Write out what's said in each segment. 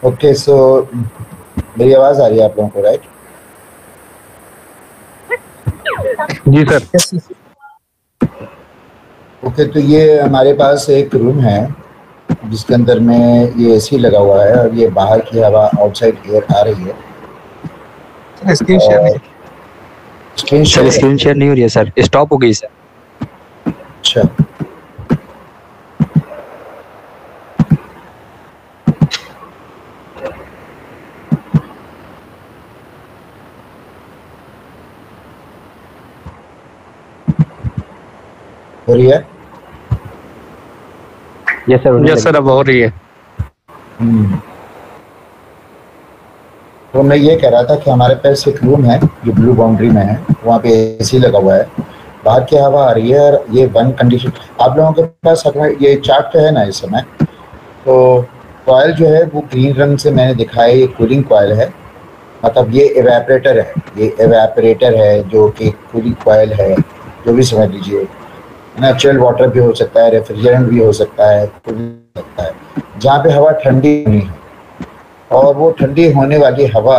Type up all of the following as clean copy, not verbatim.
Okay, सो मेरी आवाज आ रही है आप लोगों को, राइट? जी सर। ओके, तो ये हमारे पास एक रूम है जिसके अंदर में ये एसी लगा हुआ है और ये बाहर की हवा, आउटसाइड एयर आ रही है। Screen share sir screen share नहीं हो रही है सर, स्टॉप हो गई सर। अच्छा, हो रही है? यस सर, अब हो रही है। तो मैं ये कह रहा था कि हमारे पास एक रूम है जो ब्लू बाउंड्री में है, वहाँ पे एसी लगा हुआ है, बाहर की हवा आ रही है और ये वन कंडीशन आप लोगों के पास ये चार्ट तो है ना इस समय। तो कॉयल जो है वो ग्रीन रंग से मैंने दिखाया, ये कूलिंग कॉयल है, मतलब ये एवेपोरेटर है, ये एवेपोरेटर है जो कि कूलिंग कॉयल है, जो भी समझ लीजिए ना। चिल्ड वाटर भी हो सकता है, रेफ्रिजरेंट भी हो सकता है, कुछ भी हो सकता है, जहाँ पे हवा ठंडी नहीं है। और वो ठंडी होने वाली हवा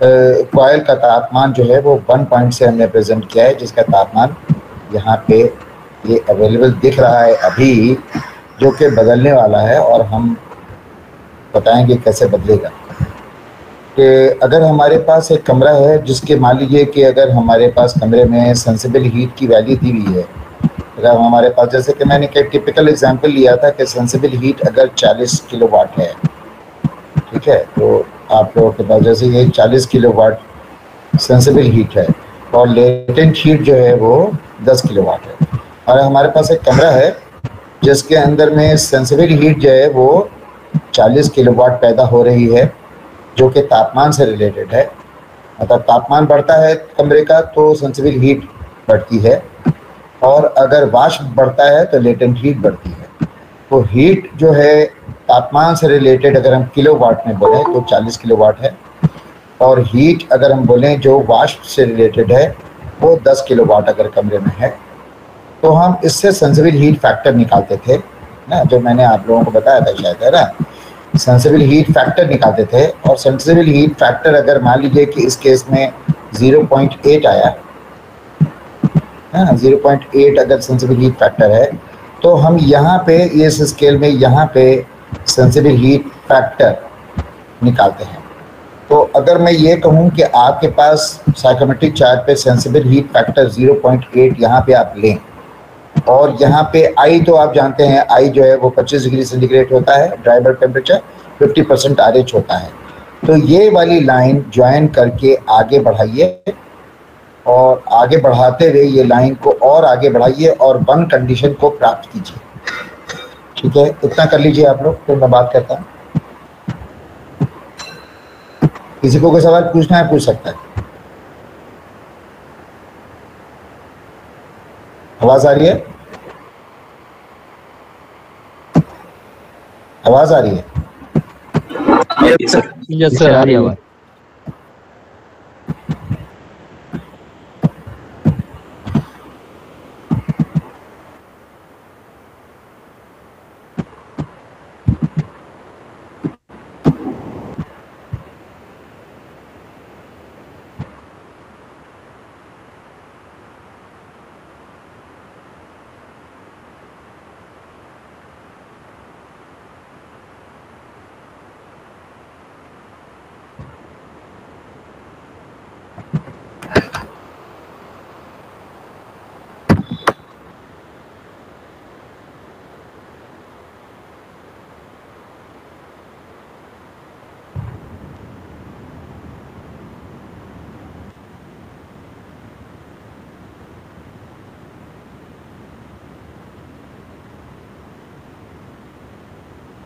कॉयल का तापमान जो है वो 1 पॉइंट से हमने प्रेजेंट किया है, जिसका तापमान यहाँ पे ये अवेलेबल दिख रहा है अभी, जो कि बदलने वाला है और हम बताएंगे कैसे बदलेगा। कि अगर हमारे पास एक कमरा है जिसके मान लीजिए कि अगर हमारे पास कमरे में सेंसिबल हीट की वैल्यू दी हुई है, अगर हमारे पास, जैसे कि मैंने एक टिपिकल एग्जांपल लिया था कि सेंसिबल हीट अगर 40 किलोवाट है, ठीक है, तो आप लोगों के पास जैसे ये 40 किलोवाट सेंसिबल हीट है और लेटेंट हीट जो है वो 10 किलोवाट है, और हमारे पास एक कमरा है जिसके अंदर में सेंसिबल हीट जो है वो 40 किलोवाट पैदा हो रही है, जो कि तापमान से रिलेटेड है। मतलब तापमान बढ़ता है कमरे का तो सेंसिबल हीट बढ़ती है, और अगर वाष्प बढ़ता है तो लेटेंट हीट बढ़ती है। तो हीट जो है तापमान से रिलेटेड अगर हम किलोवाट में बोलें तो 40 किलोवाट है, और हीट अगर हम बोलें जो वाष्प से रिलेटेड है वो 10 किलोवाट अगर कमरे में है। तो हम इससे सेंसिबल हीट फैक्टर निकालते थे ना, जो मैंने आप लोगों को बताया था शायद, है ना, सेंसिबल हीट फैक्टर निकालते थे। और सेंसिबल हीट फैक्टर अगर मान लीजिए कि इस केस में 0.8 आया, 0.8 अगर सेंसिबल हीट फैक्टर है, तो हम यहाँ पे इस स्केल में यहाँ पे सेंसिबल हीट फैक्टर निकालते हैं। तो अगर मैं ये कहूँ कि आपके पास साइकोमेट्रिक चार्ट पे सेंसिबल हीट फैक्टर 0.8 यहाँ पे आप लें, और यहाँ पे आई तो आप जानते हैं आई जो है वो 25 डिग्री सेंटीग्रेड होता है, ड्राई बल्ब टेम्परेचर 50% RH होता है। तो ये वाली लाइन ज्वाइन करके आगे बढ़ाइए, और आगे बढ़ाते हुए ये लाइन को और आगे बढ़ाइए और वन कंडीशन को प्राप्त कीजिए। ठीक है, इतना कर लीजिए आप लोग, फिर मैं बात करता हूँ। किसी को कोई सवाल पूछना है पूछ सकता है। आवाज आ रही है? आवाज आ रही है? यस सर, आ रही है आवाज।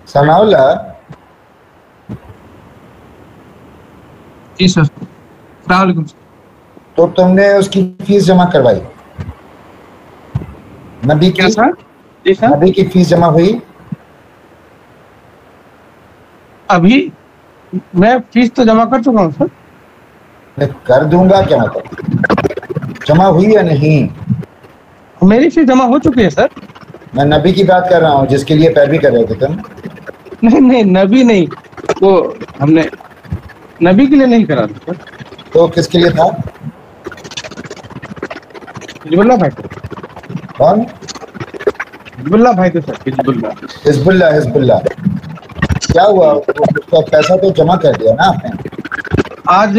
सनाउल्लाह, जी सर। अस्सलाम वालेकुम। तो तुमने उसकी फीस जमा करवाई? नबी क्या की? सर? जी सर। नबी की फीस जमा हुई? अभी मैं फीस तो जमा कर चुका हूँ सर। मैं कर दूंगा क्या मतलब, जमा हुई या नहीं? मेरी फीस जमा हो चुकी है सर। मैं नबी की बात कर रहा हूँ जिसके लिए पैरवी कर रहे थे तुम। नहीं नहीं, नबी नहीं, वो हमने नबी के लिए नहीं करा था सर। तो किसके लिए था? हिजबुल्ला भाई। कौन? हिजबुल्ला भाई थे सर, हिजबुल्ला। Hezbollah, Hezbollah. क्या हुआ, उसका पैसा तो जमा कर दिया ना आपने? आज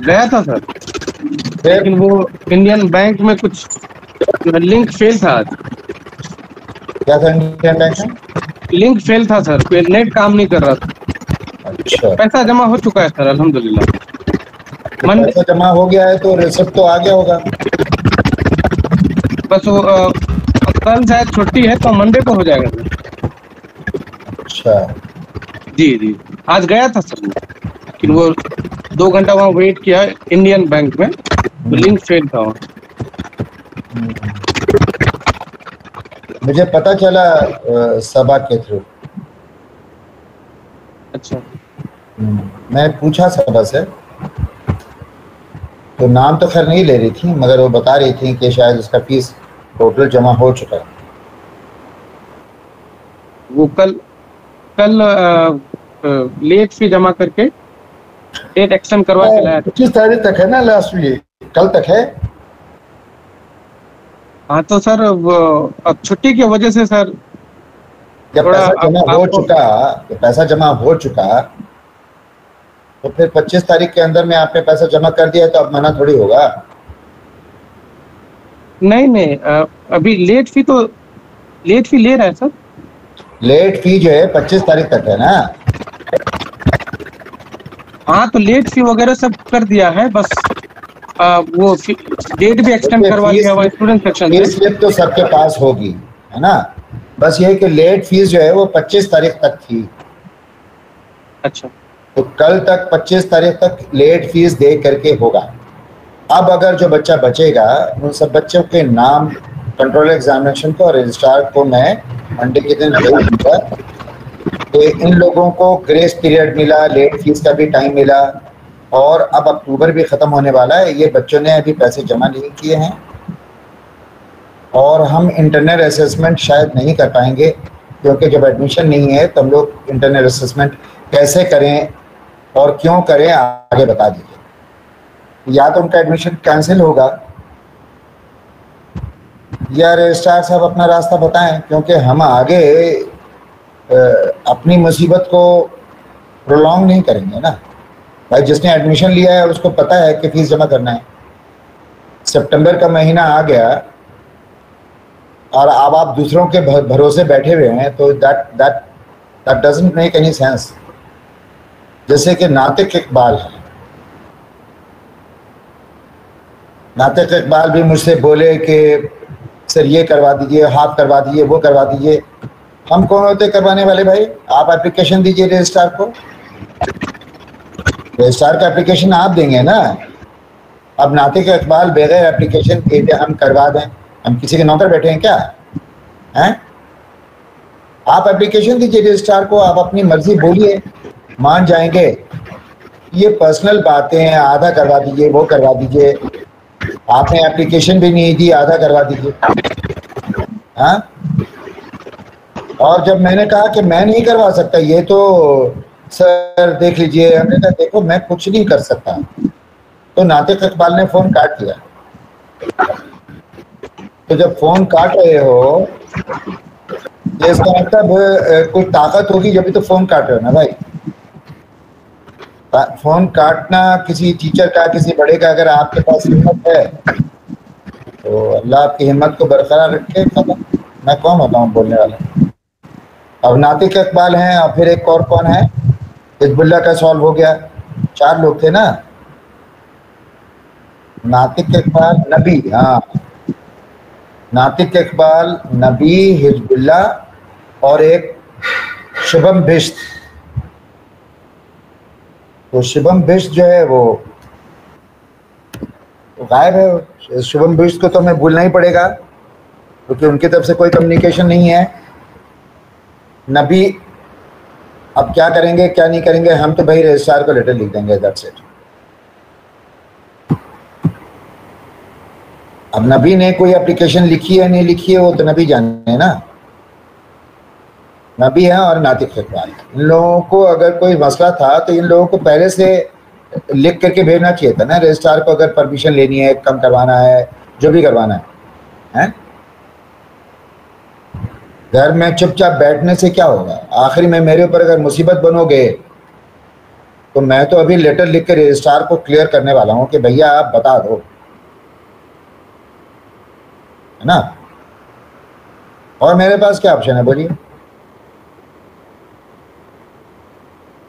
गया था सर, फिर लेकिन वो इंडियन बैंक में कुछ लिंक फेल था आज। क्या था इंडियन बैंक में? लिंक फेल था सर, कोई नेट काम नहीं कर रहा था। अच्छा, पैसा जमा हो चुका है सर, अल्हम्दुलिल्लाह। तो मंडे पैसा जमा हो गया है तो रिसिप्ट तो आ गया होगा। बस वो कल शायद छुट्टी है तो मंडे को हो जाएगा सर। अच्छा, जी जी, आज गया था सर मैं, लेकिन वो 2 घंटा वहाँ वेट किया इंडियन बैंक में, तो लिंक फेल था वहाँ। मुझे पता चला सबा के थ्रू। अच्छा। मैं पूछा सबा से, तो नाम तो खैर नहीं ले रही थी, मगर वो बता रही थी कि शायद उसका फीस टोटल जमा हो चुका है। वो कल लेट फी जमा करके डेट एक्सटेंड करवा के लाया था। 25 तारीख तक है ना लास्ट वीक, कल तक है। हाँ तो सर वो अब छुट्टी की वजह से सर जब थोड़ा पैसा जमा हो चुका, जब पैसा जमा हो चुका तो फिर 25 तारीख के अंदर में आपने पैसा जमा कर दिया तो अब मना थोड़ी होगा। नहीं नहीं, अभी लेट फी ले रहा है सर। लेट फी जो है 25 तारीख तक है ना? हाँ तो लेट फी वगैरह सब कर दिया है, बस वो डेट भी एक्सटेंड करवा दिया हुआ स्टूडेंट सेक्शन फीस से। स्लिप तो सबके पास होगी, है ना? बस ये है कि लेट फीस जो है वो 25 तारीख तक थी। अच्छा। तो कल तक 25 तारीख तक लेट फीस दे करके होगा। अब अगर जो बच्चा बचेगा उन सब बच्चों के नाम कंट्रोल एग्जामिनेशन को और रजिस्ट्रार को मैं मंडे के दिन भेज दूंगा। तो इन लोगों को ग्रेस पीरियड मिला, लेट फीस का भी टाइम मिला, और अब अक्टूबर भी ख़त्म होने वाला है। ये बच्चों ने अभी पैसे जमा नहीं किए हैं और हम इंटरनल असेसमेंट शायद नहीं कर पाएंगे, क्योंकि जब एडमिशन नहीं है तो हम लोग इंटरनल असेसमेंट कैसे करें और क्यों करें आगे बता दीजिए। या तो उनका एडमिशन कैंसिल होगा या रजिस्ट्रार साहब अपना रास्ता बताएं, क्योंकि हम आगे अपनी मुसीबत को प्रोलॉन्ग नहीं करेंगे ना भाई। जिसने एडमिशन लिया है उसको पता है कि फीस जमा करना है। सितंबर का महीना आ गया और अब आप दूसरों के भरोसे बैठे हुए हैं, तो that doesn't make any sense. जैसे कि नातिक इकबाल है, नातिक इकबाल भी मुझसे बोले कि सर ये करवा दीजिए, हाफ करवा दीजिए, वो करवा दीजिए। हम कौन होते करवाने वाले भाई? आप एप्लीकेशन दीजिए रजिस्ट्रार को, रजिस्ट्रार का एप्लीकेशन आप देंगे ना। अब नातिक इकबाल बगैर एप्लीकेशन के हम करवा दें? हम किसी के नौकर बैठे हैं क्या? हैं? आप एप्लीकेशन दीजिए रजिस्ट्रार को, आप अपनी मर्जी बोलिए, मान जाएंगे। ये पर्सनल बातें हैं, आधा करवा दीजिए, वो करवा दीजिए। आपने एप्लीकेशन भी नहीं दी, आधा करवा दीजिए। हाँ, और जब मैंने कहा कि मैं नहीं करवा सकता, ये तो सर देख लीजिए, हमने कहा देखो मैं कुछ नहीं कर सकता। तो नातिक इकबाल ने फोन काट दिया। तो जब फोन काट रहे हो तो इसका मतलब कोई ताकत होगी, जब भी तो फोन काट रहे हो ना भाई। फोन काटना किसी टीचर का, किसी बड़े का, अगर आपके पास हिम्मत है तो अल्लाह आपकी हिम्मत को बरकरार रखे। खत्म। मैं कौन होता हूँ बोलने वाला? अब नातिक इकबाल हैं और फिर एक और कौन है? हिजबुल्लाह का सॉल्व हो गया। 4 लोग थे ना, नातिक इकबाल, नबी। हाँ, नातिक इकबाल, नबी, हिजबुल्लाह और एक शुभम बिष्ट, तो शुभम बिष्ट जो है वो गायब है। शुभम बिष्ट को तो हमें भूलना ही पड़ेगा क्योंकि उनकी तरफ से कोई कम्युनिकेशन नहीं है। नबी अब क्या करेंगे क्या नहीं करेंगे, हम तो भाई रजिस्ट्रार को लेटर लिख देंगे, दैट्स इट। अब नबी ने कोई एप्लीकेशन लिखी है नहीं लिखी है वो तो नबी जाने ना, नबी है और नातिक इकबाल। इन लोगों को अगर कोई मसला था तो इन लोगों को पहले से लिख करके भेजना चाहिए था ना रजिस्ट्रार को, अगर परमिशन लेनी है, कम करवाना है, जो भी करवाना है? घर में चुपचाप बैठने से क्या होगा? आखिर में मेरे ऊपर अगर मुसीबत बनोगे तो मैं तो अभी लेटर लिख के रजिस्ट्रार को क्लियर करने वाला हूं कि भैया आप बता दो, है ना। और मेरे पास क्या ऑप्शन है बोलिए?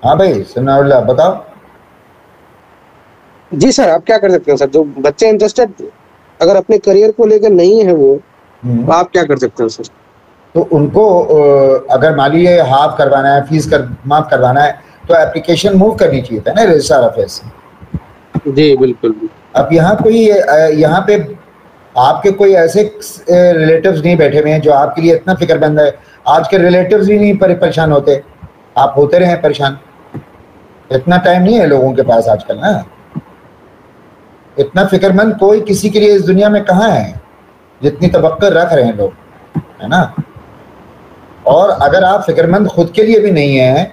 हाँ भाई सनाउल्लाह बताओ। जी सर, आप क्या कर सकते हैं सर? जो बच्चे इंटरेस्टेड अगर अपने करियर को लेकर नहीं है वो, तो आप क्या कर सकते हैं सर? तो उनको अगर मान लीजिए हाफ करवाना है, फीस माफ करवाना है, तो एप्लीकेशन मूव करनी चाहिए था ना रजिस्ट्रार ऑफिस से। जी बिल्कुल। अब यहाँ पे आपके कोई ऐसे रिलेटिव्स नहीं बैठे हुए हैं जो आपके लिए इतना फिक्रमंद है। आज के रिलेटिव्स भी नहीं परेशान होते, आप होते रहे परेशान। इतना टाइम नहीं है लोगों के पास आजकल ना, इतना फिक्रमंद कोई किसी के लिए इस दुनिया में कहाँ है जितनी तवक्को रख रहे हैं लोग, है ना। और अगर आप फिक्रमंद खुद के लिए भी नहीं है,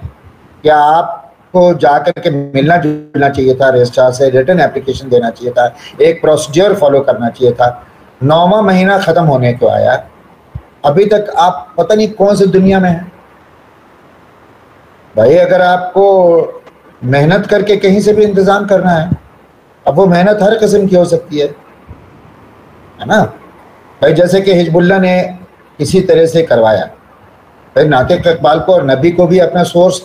क्या आपको जा करके मिलना जुलना चाहिए था रजिस्ट्रार से, रिटन एप्लीकेशन देना चाहिए था, एक प्रोसीजर फॉलो करना चाहिए था। 9वां महीना खत्म होने को आया, अभी तक आप पता नहीं कौन सी दुनिया में है भाई। अगर आपको मेहनत करके कहीं से भी इंतजाम करना है, अब वो मेहनत हर किस्म की हो सकती है ना भाई। जैसे कि हिजबुल्लाह ने इसी तरह से करवाया, भाई नातिक इकबाल को और नबी को भी अपना सोर्स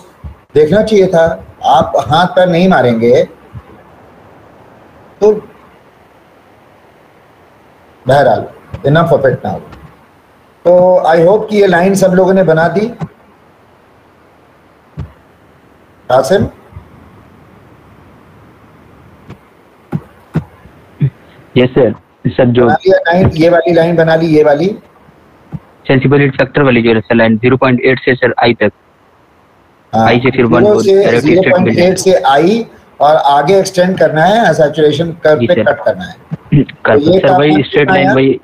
देखना चाहिए था। आप हाथ पैर नहीं मारेंगे तो बहरहाल इनफ ऑफ इट नाउ। तो आई होप कि ये लाइन सब लोगों ने बना दी। Kasim yes sir. सर जो ये वाली लाइन बना ली, ये वाली सेंसिबिलिटी फैक्टर वाली जो है लाइन 0.8 से सर आई तक, आई से फिर 0.8 से आई और आगे एक्सटेंड करना है, सैचुरेशन कर्व पे कट करना है। तो ये सर भाई स्ट्रेट लाइन भाई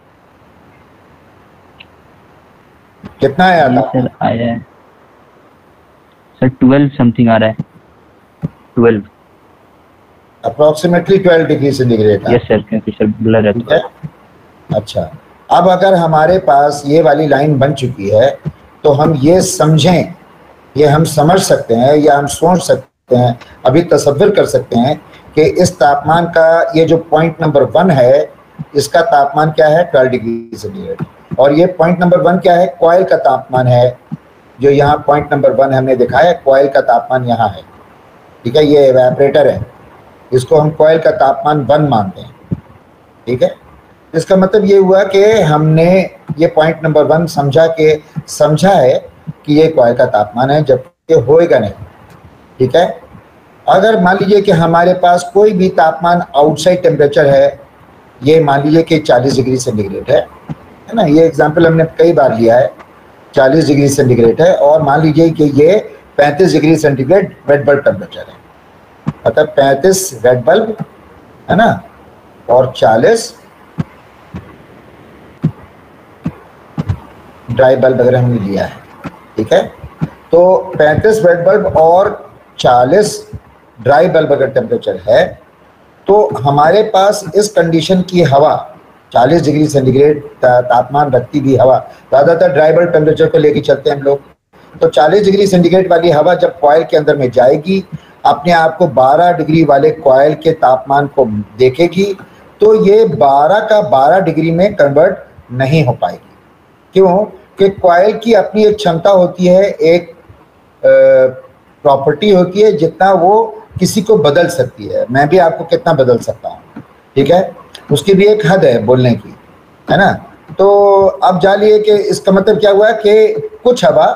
कितना आया था सर? आया है सर 12 समथिंग आ रहा है, 12 approximately 12 degree centigrade. Yes sir, क्योंकि सर ब्लर है। ठीक है, अच्छा। अब अगर हमारे पास ये वाली लाइन बन चुकी है तो हम ये समझें, ये हम समझ सकते हैं या हम सोच सकते हैं, अभी तसव्वुर कर सकते हैं कि इस तापमान का ये जो पॉइंट नंबर 1 है, इसका तापमान क्या है? 12 डिग्री सेंटीग्रेड। और ये पॉइंट नंबर 1 क्या है? कॉइल का तापमान है। जो यहाँ पॉइंट नंबर 1 हमने दिखाया, कॉइल का तापमान यहाँ है। ठीक है, ये इवेपोरेटर है, इसको हम कॉइल का तापमान 1 मानते हैं। ठीक है, इसका मतलब ये हुआ कि हमने ये पॉइंट नंबर 1 समझा है कि ये कॉइल का तापमान है, जबकि होएगा नहीं। ठीक है, अगर मान लीजिए कि हमारे पास कोई भी तापमान आउटसाइड टेम्परेचर है, ये मान लीजिए कि 40 डिग्री सेंटीग्रेड है ना। ये एग्जांपल हमने कई बार लिया है, 40 डिग्री सेंटीग्रेड है, और मान लीजिए कि ये 35 degree centigrade wet bulb temperature है। मतलब 35 वेट बल्ब है ना, और 40 ड्राई बल्ब वगैरह हमने लिया है। ठीक है, तो 35 वेट बल्ब और 40 ड्राई बल्ब अगर टेम्परेचर है, तो हमारे पास इस कंडीशन की हवा 40 डिग्री सेंटीग्रेड तापमान रखती हुई हवा, ज़्यादातर ड्राई बल्ब टेम्परेचर को लेके चलते हैं हम लोग, तो 40 डिग्री सेंटीग्रेड वाली हवा जब कॉइल के अंदर में जाएगी, अपने आप को 12 डिग्री वाले कॉइल के तापमान को देखेगी, तो ये 12 का 12 डिग्री में कन्वर्ट नहीं हो पाएगी। क्यों? कि कॉइल की अपनी एक क्षमता होती है, एक प्रॉपर्टी होती है, जितना वो किसी को बदल सकती है। मैं भी आपको कितना बदल सकता हूँ, ठीक है, उसकी भी एक हद है बोलने की, है ना। तो अब जानिए कि इसका मतलब क्या हुआ कि कुछ हवा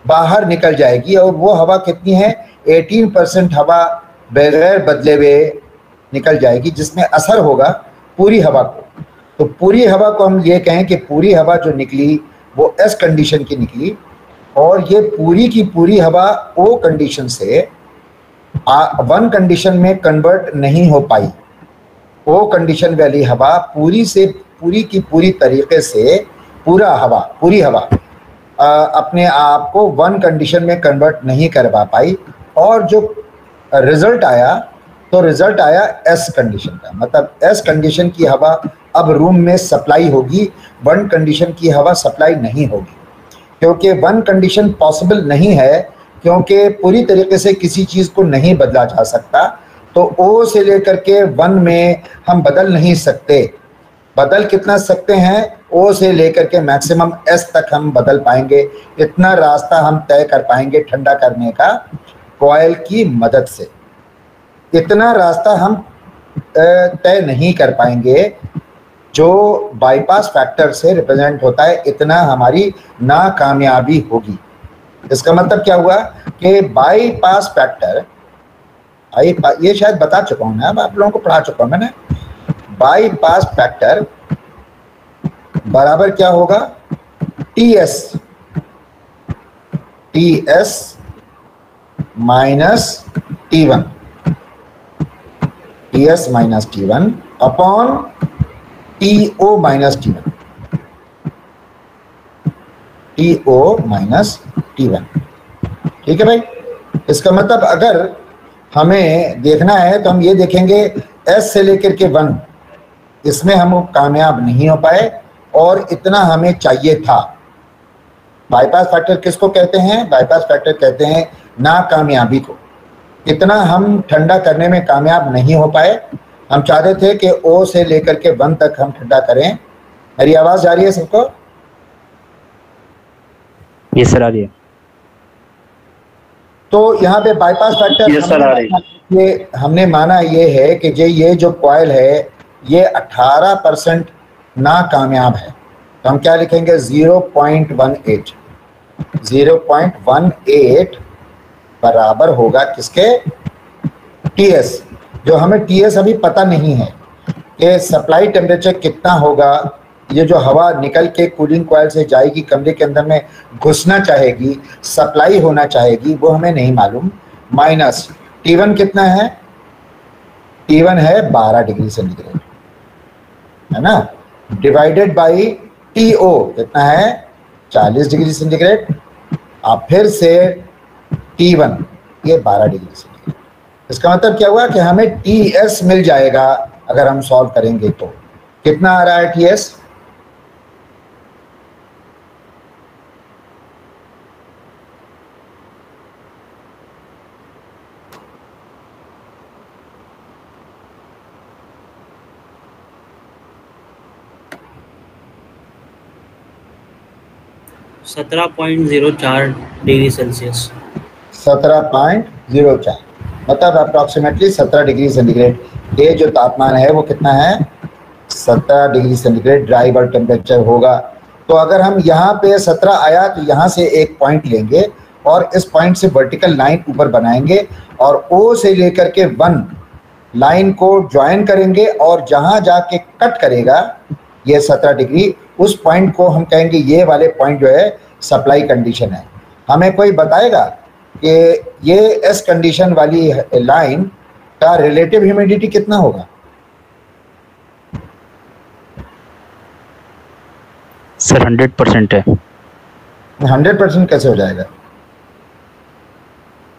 बाहर निकल जाएगी और वो हवा कितनी है, 18% हवा बगैर बदले हुए निकल जाएगी, जिसमें असर होगा पूरी हवा को। तो पूरी हवा को हम ये कहें कि पूरी हवा जो निकली वो एस कंडीशन की निकली, और ये पूरी की पूरी हवा ओ कंडीशन से वन कंडीशन में कन्वर्ट नहीं हो पाई। ओ कंडीशन वाली हवा पूरी की पूरी तरीके से पूरी हवा अपने आप को वन कंडीशन में कन्वर्ट नहीं करवा पाई, और जो रिजल्ट आया एस कंडीशन का। मतलब एस कंडीशन की हवा अब रूम में सप्लाई होगी, वन कंडीशन की हवा सप्लाई नहीं होगी, क्योंकि वन कंडीशन पॉसिबल नहीं है, क्योंकि पूरी तरीके से किसी चीज़ को नहीं बदला जा सकता। तो ओ से लेकर के वन में हम बदल नहीं सकते। बदल कितना सकते हैं, ओ से लेकर के मैक्सिमम एस तक हम बदल पाएंगे। इतना रास्ता हम तय कर पाएंगे ठंडा करने का कॉइल की मदद से। इतना रास्ता हम तय नहीं कर पाएंगे जो बाईपास फैक्टर से रिप्रेजेंट होता है, इतना हमारी नाकामयाबी होगी। इसका मतलब क्या हुआ कि बाईपास फैक्टर, ये शायद बता चुका हूं ना, अब आप लोगों को पढ़ा चुका हूं मैंने। बाईपास फैक्टर बराबर क्या होगा, TS minus T1, TS minus T1 upon TO minus T1, TO minus T1। ठीक है भाई। इसका मतलब अगर हमें देखना है तो हम ये देखेंगे S से लेकर के 1, इसमें हम कामयाब नहीं हो पाए और इतना हमें चाहिए था। बाईपास फैक्टर किसको कहते हैं, बाईपास फैक्टर कहते हैं नाकामयाबी को। इतना हम ठंडा करने में कामयाब नहीं हो पाए। हम चाहते थे कि O से लेकर के 1 तक हम ठंडा करें। मेरी आवाज जा रही है सबको? यस सर, आ रही है। तो यहाँ पे बाईपास फैक्टर ये हमने माना ये है कि ये जो कॉइल है ये 18% नाकामयाब है। तो हम क्या लिखेंगे, 0.18 बराबर होगा किसके, टीएस। जो हमें टीएस अभी पता नहीं है कि सप्लाई टेम्परेचर कितना होगा। ये जो हवा निकल के कूलिंग कॉइल से जाएगी, कमरे के अंदर में घुसना चाहेगी, सप्लाई होना चाहेगी, वो हमें नहीं मालूम। माइनस T1 कितना है, T1 है 12 डिग्री सेंटीग्रेड, है ना, डिवाइडेड बाई TO कितना है 40 डिग्री सेंटीग्रेड। आप फिर से T1 ये 12 डिग्री सेंटीग्रेड। इसका मतलब क्या हुआ कि हमें TS मिल जाएगा अगर हम सॉल्व करेंगे तो। कितना आ रहा है TS, डिग्री सेल्सियस। 17.04 मतलब अप्रॉक्सीमेटली 17 डिग्री सेंटीग्रेड। ये जो तापमान है वो कितना है, 17 degree centigrade dry bulb temperature होगा। तो अगर हम यहाँ पे 17 आया तो यहाँ से एक पॉइंट लेंगे और इस पॉइंट से वर्टिकल लाइन ऊपर बनाएंगे और O से लेकर के 1 लाइन को ज्वाइन करेंगे और जहाँ जाके कट करेगा ये 17 डिग्री, उस पॉइंट को हम कहेंगे ये वाले पॉइंट जो है सप्लाई कंडीशन है। हमें कोई बताएगा कि ये एस कंडीशन वाली लाइन का रिलेटिव ह्यूमिडिटी कितना होगा? सर 100% है। 100% कैसे हो जाएगा?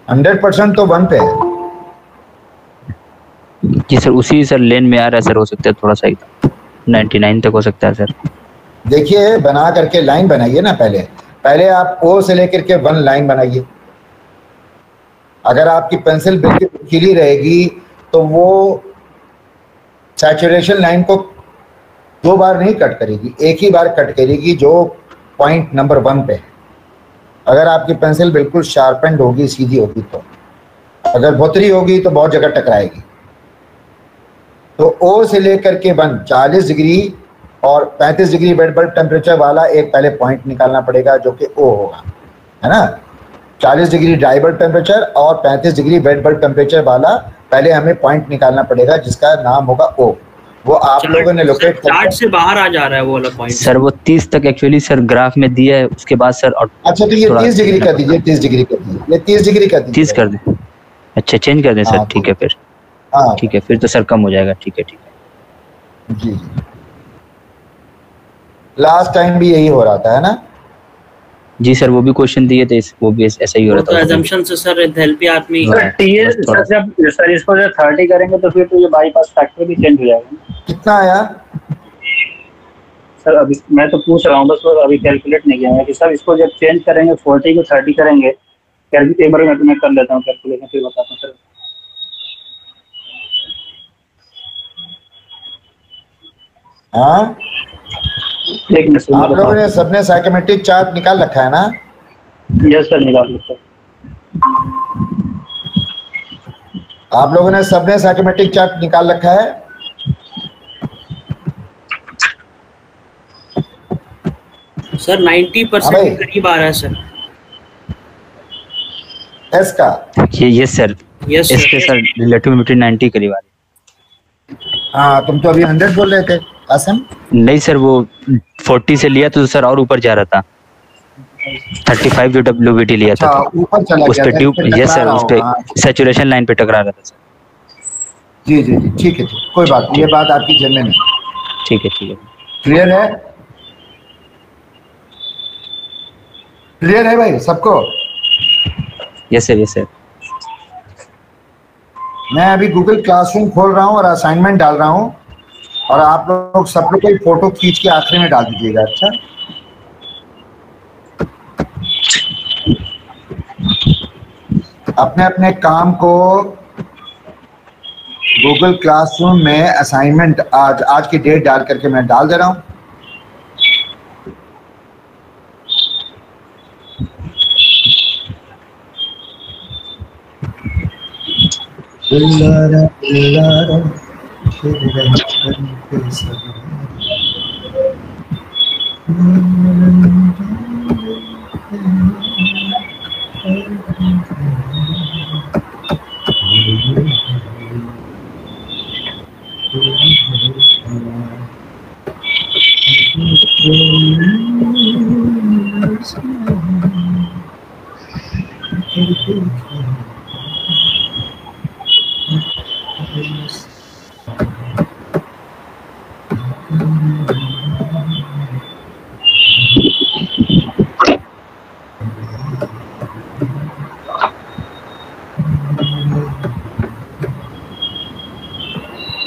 100% तो 1 पे है। जी सर, उसी सर लेन में आ रहा है सर, हो सकता है थोड़ा सा 99 तक हो सकता है सर। देखिए बना करके लाइन बनाइए ना, पहले आप O से लेकर के 1 लाइन बनाइए। अगर आपकी पेंसिल बिल्कुल खिली रहेगी तो वो सैचुरेशन लाइन को 2 बार नहीं कट करेगी, एक ही बार कट करेगी जो पॉइंट नंबर 1 पे है। अगर आपकी पेंसिल बिल्कुल शार्पेंड होगी, सीधी होगी, तो अगर भुतरी होगी तो बहुत जगह टकराएगी। तो O से लेकर के 1 40 डिग्री और 35 डिग्री बेड बल्ब टेम्परेचर वाला एक पहले पॉइंट निकालना पड़ेगा जो कि O होगा, है ना। 40 डिग्री ड्राई बल्ब टेम्परेचर और 35 डिग्री वेट बल्ब टेम्परेचर वाला पहले हमें पॉइंट निकालना पड़ेगा जिसका नाम होगा ओ। वो आप लोगों ने लोकेट चार्ट से बाहर आ जा रहा है वो वाला पॉइंट सर। वो 30 तक एक्चुअली सर ग्राफ में दिया है, उसके बाद सर अच्छा तो ये 30 डिग्री कर दीजिए, 30 डिग्री कर दीजिए, ये 30 डिग्री कर दीजिए। 30 कर दें? अच्छा चेंज कर दें सर। ठीक है फिर। हाँ ठीक है फिर तो सर कम हो जाएगा। ठीक है ठीक है जी जी। लास्ट टाइम भी यही हो रहा था है ना? जी सर, वो भी क्वेश्चन दिए थे, वो भी ऐसा ही हो वो रहा तो था। assumption से सर हेल्पी आदमी हाँ। टीएस सर जब सर इसको जब 30 करेंगे तो फिर तो ये बाईपास फैक्टर भी चेंज हो जाएगा। कितना आया सर अभी मैं तो पूछ रहा हूँ, बस अभी कैलकुलेट नहीं किया है कि सर इसको जब चेंज करेंगे 40 को 30 करेंगे। एक बार मैं कर लेता हूँ कैलकुलेशन फिर बताता हूँ सर। हाँ एक मिनट आप लोगों ने सबने साइकोमेट्रिक चार्ट निकाल रखा है ना? यस सर निकाल लो सर। आप लोगों ने सबने साइकोमेट्रिक चार्ट निकाल रखा है? सर 90% के करीब आ रहा है सर एस का। ये सर यस इसके सर रिलेटिविटी 90 करीब आ रही। हाँ तुम तो अभी 100 बोल रहे थे आसम। नहीं सर, वो 40 से लिया तो सर और ऊपर जा रहा था। 35 जो WBT लिया था ऊपर चला उस पे ट्यूब। यस सर, उस पे सैचुरेशन लाइन पे टकरा रहा था सर। जी जी जी ठीक है, कोई बात नहीं, ये बात आपकी जेब में नहीं। ठीक है ठीक है। क्लियर है? क्लियर है भाई सबको? Yes sir yes sir. मैं अभी गूगल क्लासरूम खोल रहा हूँ और असाइनमेंट डाल रहा हूँ और आप लोग सब लोग कोई फोटो खींच के आखिरी में डाल दीजिएगा। अच्छा अपने अपने काम को गूगल क्लासरूम में असाइनमेंट आज की डेट डाल करके मैं डाल दे रहा हूँ।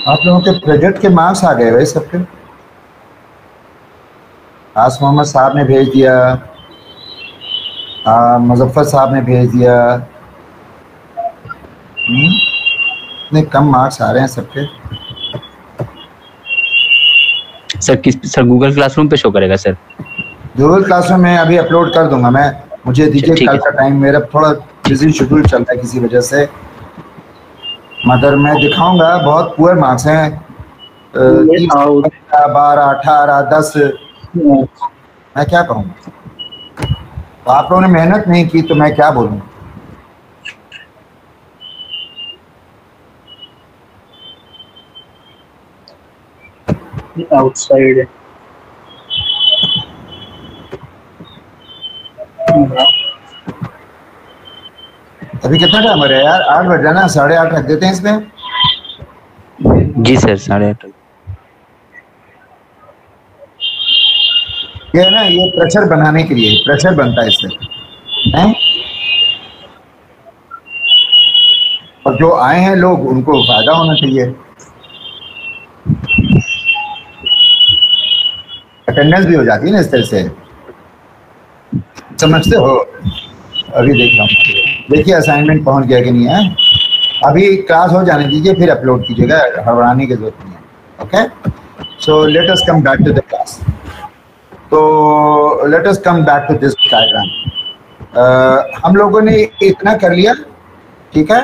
आप लोगों के प्रोजेक्ट के मार्क्स आ गए भाई सबके? आस मोहम्मद साहब ने भेज दिया, मुजफ्फर साहब ने भेज दिया। इतने कम मार्क्स आ रहे हैं सबके। सर गूगल क्लासरूम पे शो करेगा सर? गूगल क्लासरूम में अभी अपलोड कर दूंगा मैं, मुझे दीजिए कल का टाइम, मेरा थोड़ा बिजी शेड्यूल चल रहा है किसी वजह से, मगर मैं दिखाऊंगा। बहुत पुअर मार्क्स हैं, 12, 18, 10। मैं क्या कहूँगा, तो आप लोगों ने मेहनत नहीं की तो मैं क्या बोलूँ। आउटसाइड अभी कितना टाइम हो रहा है यार? 8 बज रहा ना, 8:30 रख देते हैं इसमें। जी सर 8:30। ये है ना, ये प्रेशर बनाने के लिए, प्रेशर बनता है इससे हैं? और जो आए हैं लोग उनको फायदा होना चाहिए। अटेंडेंस भी हो जाती है ना इस तरह से, समझते हो? अभी देख रहा हूँ, देखिए असाइनमेंट पहुंच गया कि नहीं है। अभी क्लास हो जाने दीजिए फिर अपलोड कीजिएगा, हड़बड़ाने की जरूरत नहीं है। Okay, so let us come back to the class. तो let us come back to this diagram. हम लोगों ने इतना कर लिया, ठीक है,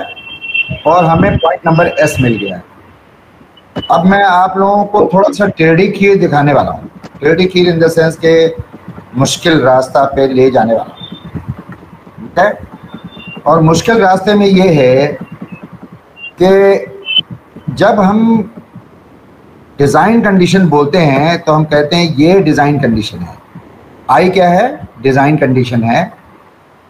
और हमें पॉइंट नंबर एस मिल गया। अब मैं आप लोगों को थोड़ा सा टेढ़ी खीर दिखाने वाला हूँ। टेढ़ी खीर इन द सेंस के मुश्किल रास्ता पे ले जाने वाला हूँ, ठीक है। और मुश्किल रास्ते में ये है कि जब हम डिज़ाइन कंडीशन बोलते हैं तो हम कहते हैं ये डिज़ाइन कंडीशन है। आई क्या है? डिज़ाइन कंडीशन है,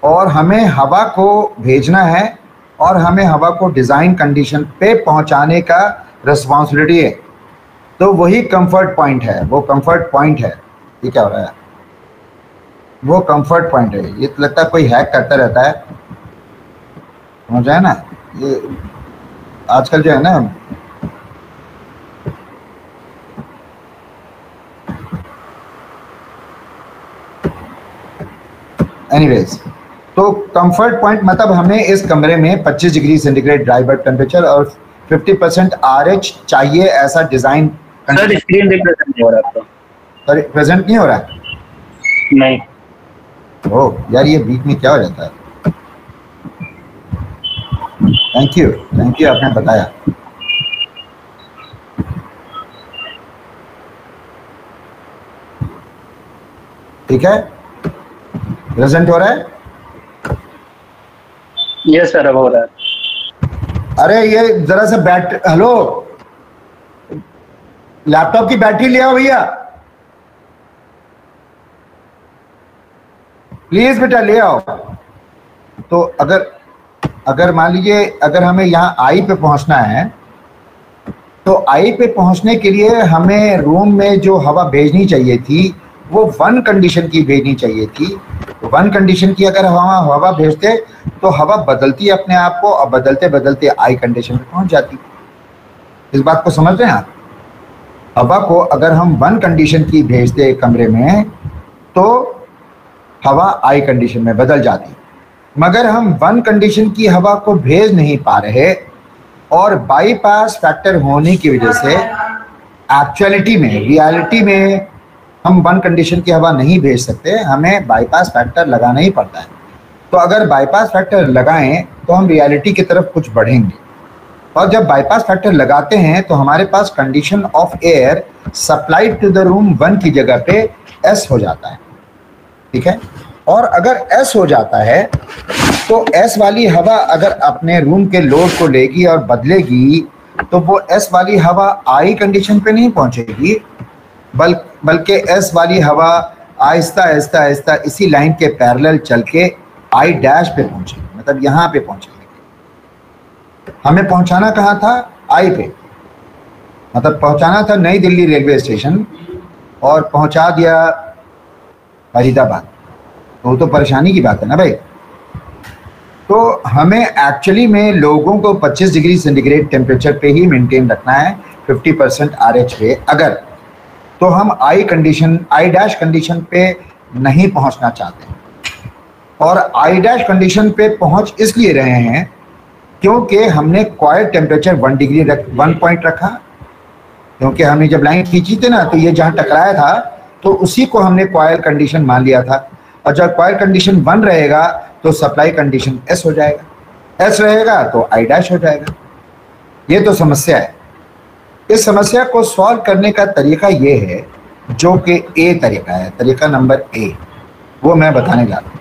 और हमें हवा को भेजना है और हमें हवा को डिज़ाइन कंडीशन पे पहुंचाने का रिस्पॉन्सिबिलिटी है। तो वही कंफर्ट पॉइंट है, वो कंफर्ट पॉइंट है। ये क्या हो रहा है? वो कंफर्ट पॉइंट है। ये तो लगता है कोई हैक करता रहता है, समझ रहे हैं ना? ये आजकल जो है ना, एनीवेज, तो कंफर्ट पॉइंट मतलब हमें इस कमरे में 25 degree centigrade dry bulb temperature और 50% RH चाहिए, ऐसा डिजाइन। सर स्क्रीन रिप्रेजेंट नहीं हो रहा आपका? सर प्रेजेंट नहीं हो रहा है? नहीं। ओह यार, ये बीच में क्या हो जाता है? थैंक यू आपने बताया। ठीक है, प्रेजेंट हो रहा है? यस सर, अब हो रहा है। अरे ये जरा सा हेलो, लैपटॉप की बैटरी ले आओ भैया, प्लीज बेटा ले आओ। तो अगर मान लीजिए अगर हमें यहाँ आई पे पहुंचना है, तो आई पे पहुंचने के लिए हमें रूम में जो हवा भेजनी चाहिए थी वो 1 कंडीशन की भेजनी चाहिए थी। तो 1 कंडीशन की अगर हवा भेजते तो हवा बदलती अपने आप को, और बदलते बदलते आई कंडीशन पे पहुंच जाती। इस बात को समझ रहे हैं आप? हवा को अगर हम 1 कंडीशन की भेजते कमरे में तो हवा आई कंडीशन में बदल जाती, मगर हम 1 कंडीशन की हवा को भेज नहीं पा रहे, और बाईपास फैक्टर होने की वजह से रियलिटी में हम 1 कंडीशन की हवा नहीं भेज सकते, हमें बाईपास फैक्टर लगाना ही पड़ता है। तो अगर बाईपास फैक्टर लगाएं तो हम रियलिटी की तरफ कुछ बढ़ेंगे, और जब बाईपास फैक्टर लगाते हैं तो हमारे पास condition of air supplied to the room 1 की जगह पे S हो जाता है। ठीक है, और अगर S हो जाता है तो S वाली हवा अगर अपने रूम के लोड को लेगी और बदलेगी, तो वो S वाली हवा आई कंडीशन पे नहीं पहुंचेगी, बल्कि S वाली हवा आहिस्ता आहिस्ता आहिस्ता इसी लाइन के पैरेलल चल के आई डैश पे पहुंचेगी, मतलब यहाँ पे पहुंचेगी। हमें पहुंचाना कहाँ था? आई पे, मतलब पहुंचाना था नई दिल्ली रेलवे स्टेशन, और पहुंचा दिया फरीदाबाद। तो परेशानी की बात है ना भाई। तो हमें एक्चुअली में लोगों को 25 डिग्री सेंटीग्रेड टेम्परेचर पे ही मेंटेन रखना है, 50% RH पे। अगर तो हम आई डैश कंडीशन पे नहीं पहुंचना चाहते, और आई डैश कंडीशन पे पहुंच इसलिए रहे हैं क्योंकि हमने कॉइल टेम्परेचर 1 पॉइंट रखा, क्योंकि हमने जब लाइन खींची थी ना, तो ये जहां टकराया था तो उसी को हमने कॉइल कंडीशन मान लिया था। और जब कॉइल कंडीशन 1 रहेगा तो सप्लाई कंडीशन S हो जाएगा, S रहेगा तो आई डैश हो जाएगा। ये तो समस्या है। इस समस्या को सॉल्व करने का तरीका ये है, जो कि A तरीका है, तरीका नंबर A, वो मैं बताने जा रहा हूँ।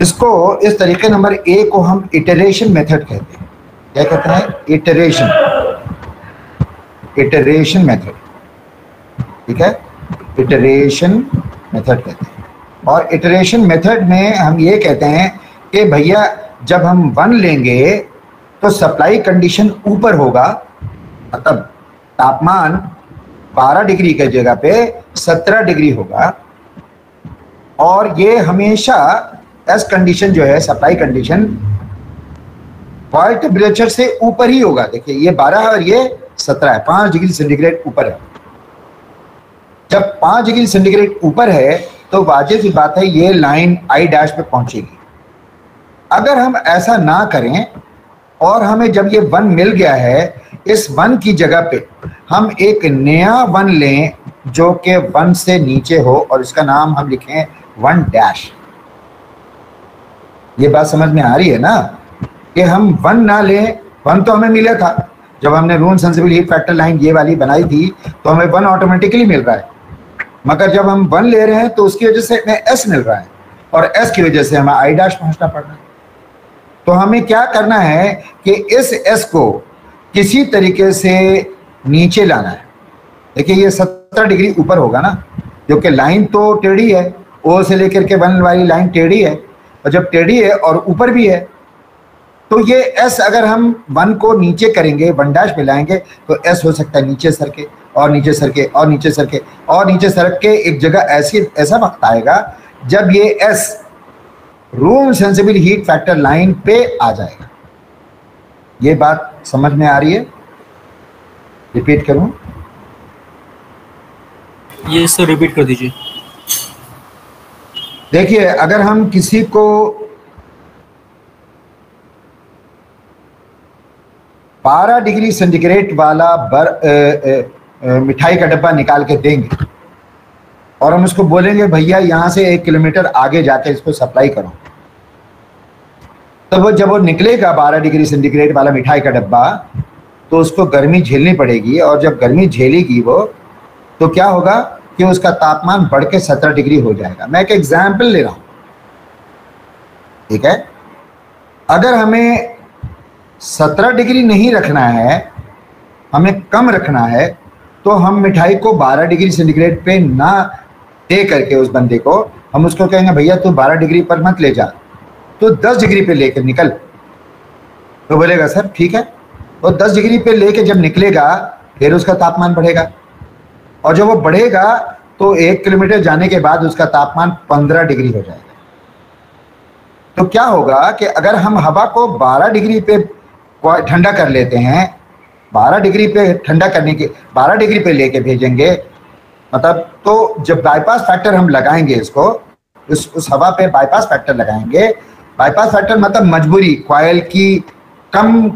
इस तरीके नंबर A को हम इटरेशन मेथड कहते हैं। क्या कहते हैं? Iteration method. ठीक है, इटरेशन मेथड कहते हैं। और इटरेशन मेथड में हम ये कहते हैं कि भैया जब हम 1 लेंगे तो सप्लाई कंडीशन ऊपर होगा, मतलब तापमान 12 डिग्री की जगह पे 17 डिग्री होगा, और ये हमेशा S कंडीशन जो है, सप्लाई कंडीशन, कॉइल टेम्परेचर से ऊपर ही होगा। देखिए ये 12 है और ये 17 है, 5 डिग्री सेंटीग्रेड ऊपर है। जब 5 डिग्री सेंटीग्रेड ऊपर है तो वाजिब सी बात है ये लाइन आई डैश पे पहुंचेगी। अगर हम ऐसा ना करें और हमें जब ये 1 मिल गया है, इस 1 की जगह पे हम एक नया 1 लें जो कि 1 से नीचे हो, और इसका नाम हम लिखें 1 डैश। ये बात समझ में आ रही है ना, कि हम 1 ना लें। 1 तो हमें मिला था जब हमने room sensible heat factor line ये वाली बनाई थी, तो हमें 1 ऑटोमेटिकली मिल रहा है। मगर जब हम 1 ले रहे हैं तो उसकी वजह से हमें S मिल रहा है, और S की वजह से हमें आई डैश पहुंचना पड़ रहा है। तो हमें क्या करना है कि इस S को किसी तरीके से नीचे लाना है। देखिए ये 70 डिग्री ऊपर होगा ना, क्योंकि लाइन तो टेढ़ी है, O से लेकर के 1 वाली लाइन टेढ़ी है, और जब टेढ़ी है और ऊपर भी है तो ये S अगर हम 1 को नीचे करेंगे, 1 डैश पे लाएंगे, तो S हो सकता है नीचे सरके और नीचे सरके और नीचे सरके और नीचे सरक के एक जगह ऐसा वक्त आएगा जब ये S room sensible heat factor line पे आ जाएगा। ये बात समझ में आ रही है? रिपीट करूं? ये सर रिपीट कर दीजिए। देखिए अगर हम किसी को 12 डिग्री सेंटीग्रेड वाला मिठाई का डब्बा निकाल के देंगे और हम उसको बोलेंगे भैया यहाँ से 1 किलोमीटर आगे जाके इसको सप्लाई करो, तो वो जब वो निकलेगा 12 डिग्री सेंटीग्रेड वाला मिठाई का डब्बा, तो उसको गर्मी झेलनी पड़ेगी, और जब गर्मी झेलेगी वो, तो क्या होगा कि उसका तापमान बढ़ के 17 डिग्री हो जाएगा। मैं एक एग्जाम्पल ले रहा हूं, ठीक है? अगर हमें 17 डिग्री नहीं रखना है, हमें कम रखना है, तो हम मिठाई को 12 डिग्री सेंटीग्रेड पे ना दे करके उस बंदे को हम उसको कहेंगे भैया तू 12 डिग्री पर मत ले जा, तो 10 डिग्री पे लेकर निकल। तो बोलेगा सर ठीक है, तो 10 डिग्री पे लेके जब निकलेगा फिर उसका तापमान बढ़ेगा, और जब वो बढ़ेगा तो 1 किलोमीटर जाने के बाद उसका तापमान 15 डिग्री हो जाएगा। तो क्या होगा कि अगर हम हवा को 12 डिग्री पे ठंडा कर लेते हैं, 12 डिग्री पे ठंडा करने के 12 डिग्री पे लेके भेजेंगे, मतलब तो जब बाईपास फैक्टर हम लगाएंगे इसको, उस हवा पे बाईपास फैक्टर लगाएंगे। बाईपास फैक्टर मतलब मजबूरी, कॉइल की कम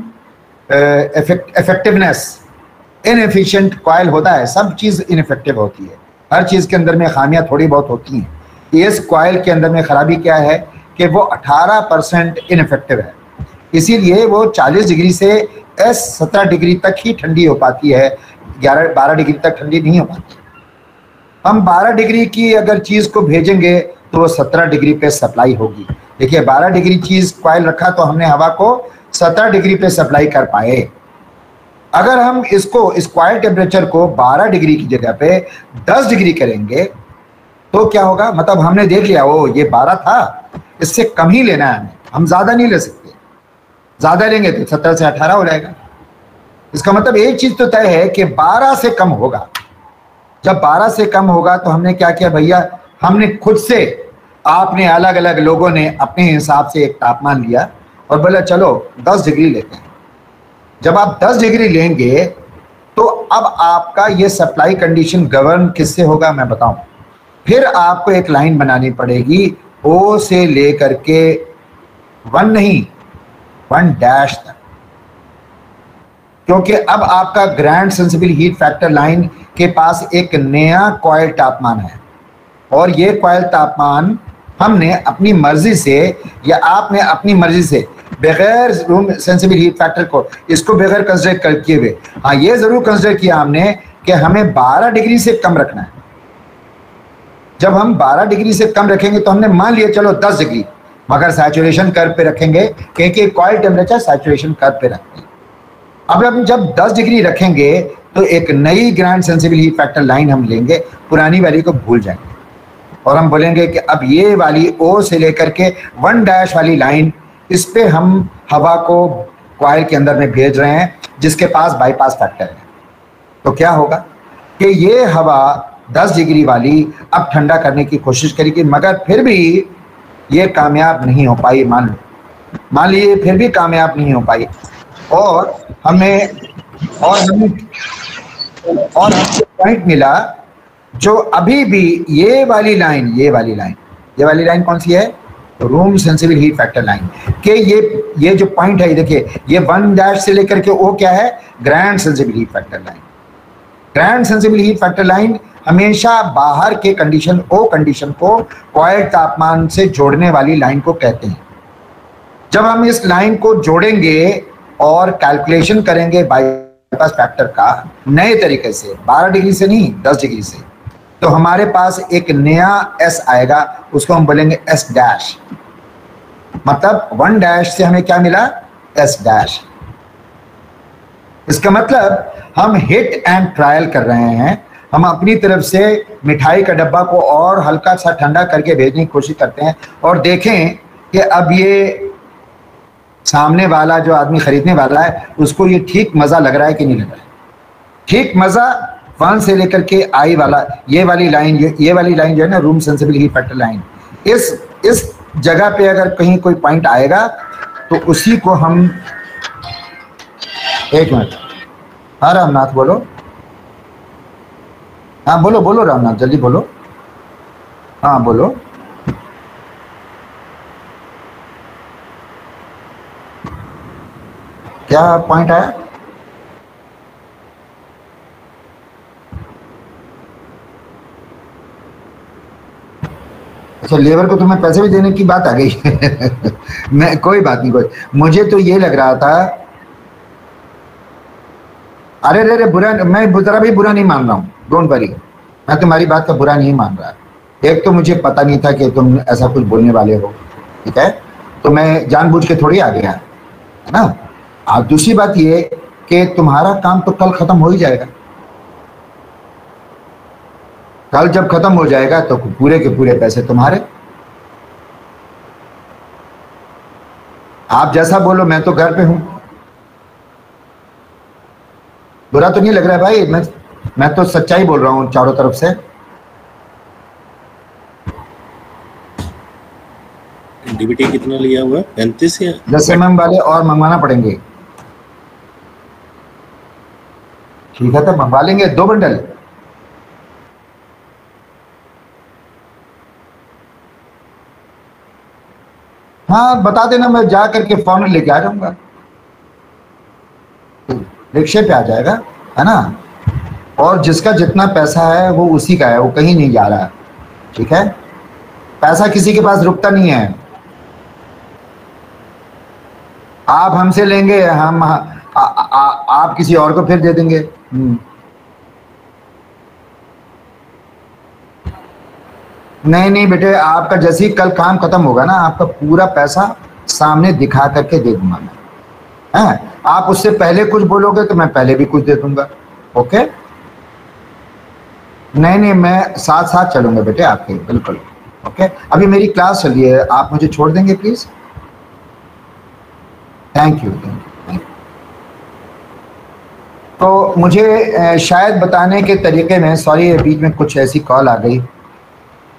इफेक्टिवनेस, इनएफिशिएंट कॉइल होता है, सब चीज़ इनइफेक्टिव होती है, हर चीज़ के अंदर में खामियां थोड़ी बहुत होती हैं। इस कॉइल के अंदर में खराबी क्या है कि वो 18% इनइफेक्टिव है, इसीलिए वो 40 डिग्री से 17 डिग्री तक ही ठंडी हो पाती है, 12 डिग्री तक ठंडी नहीं हो पाती। हम 12 डिग्री की अगर चीज़ को भेजेंगे तो वो 17 डिग्री पे सप्लाई होगी। देखिए 12 डिग्री चीज़ कॉइल रखा तो हमने हवा को 17 डिग्री पे सप्लाई कर पाए। अगर हम इसको, इस कॉइल टेम्परेचर को 12 डिग्री की जगह पे 10 डिग्री करेंगे तो क्या होगा, मतलब हमने देख लिया वो ये 12 था, इससे कम ही लेना है हमें, हम ज़्यादा नहीं ले सकते, ज़्यादा लेंगे तो 17 से 18 हो जाएगा। इसका मतलब एक चीज़ तो तय है कि 12 से कम होगा। जब 12 से कम होगा तो हमने क्या किया भैया, हमने खुद से, आपने अलग अलग लोगों ने अपने हिसाब से एक तापमान लिया और बोला चलो 10 डिग्री लेते हैं। जब आप 10 डिग्री लेंगे तो अब आपका ये सप्लाई कंडीशन गवर्न किससे होगा मैं बताऊं। फिर आपको एक लाइन बनानी पड़ेगी O से लेकर के 1 नहीं 1 डैश तक, क्योंकि अब आपका grand sensible heat factor line के पास एक नया कॉइल तापमान है, और ये कॉइल तापमान हमने अपनी मर्जी से या आपने अपनी मर्जी से बगैर रूम सेंसिबल हीट फैक्टर को, इसको बगैर कंसिडर किए हुए, हाँ ये जरूर कंसिडर किया हमने कि हमें 12 डिग्री से कम रखना है। जब हम 12 डिग्री से कम रखेंगे तो हमने मान लिया चलो 10 डिग्री, मगर सैचुरेशन कर्व पे रखेंगे, क्योंकि कॉइल टेम्परेचर सैचुरेशन कर्व पे रखते हैं। अब हम जब 10 डिग्री रखेंगे तो एक नई grand sensible heat factor line हम लेंगे, पुरानी वाली को भूल जाएंगे, और हम बोलेंगे कि अब ये वाली O से लेकर के 1 डैश वाली लाइन, इस पे हम हवा को कॉइल के अंदर में भेज रहे हैं जिसके पास बाईपास फैक्टर है। तो क्या होगा कि ये हवा 10 डिग्री वाली अब ठंडा करने की कोशिश करेगी, मगर फिर भी ये कामयाब नहीं हो पाई। मान लीजिए फिर भी कामयाब नहीं हो पाई, और हमें पॉइंट मिला जो अभी भी ये वाली लाइन कौन सी है, room sensible heat factor line के ये जो पॉइंट है, देखिए ये 1 डैश से लेकर के O क्या है, grand sensible heat factor line. Grand sensible heat factor line हमेशा बाहर के कंडीशन O कंडीशन को कॉइल तापमान से जोड़ने वाली लाइन को कहते हैं। जब हम इस लाइन को जोड़ेंगे और कैलकुलेशन करेंगे बाईपास फैक्टर का नए तरीके से, 12 डिग्री से नहीं 10 डिग्री से, तो हमारे पास एक नया S आएगा, उसको हम बोलेंगे S डैश। मतलब 1 डैश से हमें क्या मिला, S डैश। इसका मतलब हम हिट एंड ट्रायल कर रहे हैं, हम अपनी तरफ से मिठाई का डब्बा को और हल्का सा ठंडा करके भेजने की कोशिश करते हैं और देखें कि अब ये सामने वाला जो आदमी खरीदने वाला है उसको ये ठीक मजा लग रहा है कि नहीं लग रहा है। ठीक मजा 1 से लेकर के I वाला, ये वाली लाइन, ये वाली लाइन जो है ना, room sensible heat factor line, इस जगह पे अगर कहीं कोई पॉइंट आएगा तो उसी को हम, एक मिनट, हाँ रामनाथ बोलो, हाँ बोलो बोलो रामनाथ, जल्दी बोलो, हाँ बोलो। क्या पॉइंट आया? अच्छा, लेबर को तुम्हें पैसे भी देने की बात आ गई। मैं, कोई बात नहीं, कोई, मुझे तो ये लग रहा था, अरे रे रे, बुरा, मैं जरा भी बुरा नहीं मान रहा हूँ, डोंट वरी, मैं तुम्हारी बात का बुरा नहीं मान रहा। एक तो मुझे पता नहीं था कि तुम ऐसा कुछ बोलने वाले हो, ठीक है, तो मैं जानबूझ के थोड़ी आ गया, है ना। अब दूसरी बात ये कि तुम्हारा काम तो कल खत्म हो ही जाएगा, कल जब खत्म हो जाएगा तो पूरे के पूरे पैसे तुम्हारे। आप जैसा बोलो, मैं तो घर पे हूं, बुरा तो नहीं लग रहा है भाई, मैं तो सच्चाई बोल रहा हूं चारों तरफ से। डीबीटी कितना लिया हुआ है? 35 या 10 mm वाले और मंगवाना पड़ेंगे। ठीक है, तो मंगवा लेंगे 2 बंडल। हाँ बता देना, मैं जा करके फौरन लेके आ जाऊंगा, रिक्शे पे आ जाएगा, है ना। और जिसका जितना पैसा है वो उसी का है, वो कहीं नहीं जा रहा, ठीक है। पैसा किसी के पास रुकता नहीं है, आप हमसे लेंगे, हम आप किसी और को फिर दे देंगे। नहीं नहीं बेटे, आपका जैसे ही कल काम खत्म होगा ना, आपका पूरा पैसा सामने दिखा करके दे दूंगा मैं, है। आप उससे पहले कुछ बोलोगे तो मैं पहले भी कुछ दे दूंगा, ओके। नहीं नहीं, मैं साथ साथ चलूंगा बेटे आपके, बिल्कुल, ओके। अभी मेरी क्लास चल रही है, आप मुझे छोड़ देंगे please? Thank you, thank you. तो मुझे शायद बताने के तरीके में, सॉरी बीच में कुछ ऐसी कॉल आ गई,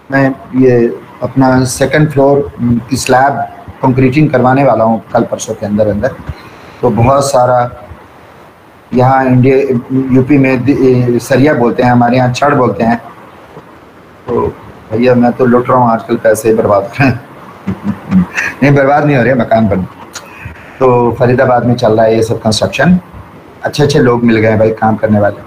मैं ये अपना 2nd फ्लोर की स्लैब कंक्रीटिंग करवाने वाला हूँ कल परसों के अंदर। तो बहुत सारा यहाँ यूपी में सरिया बोलते हैं, हमारे यहाँ छड़ बोलते हैं। तो भैया मैं तो लुट रहा हूँ आजकल, पैसे बर्बाद कर नहीं, बर्बाद नहीं हो रहे, मकान बन। तो फरीदाबाद में चल रहा है ये सब कंस्ट्रक्शन, अच्छे अच्छे लोग मिल गए भाई काम करने वाले।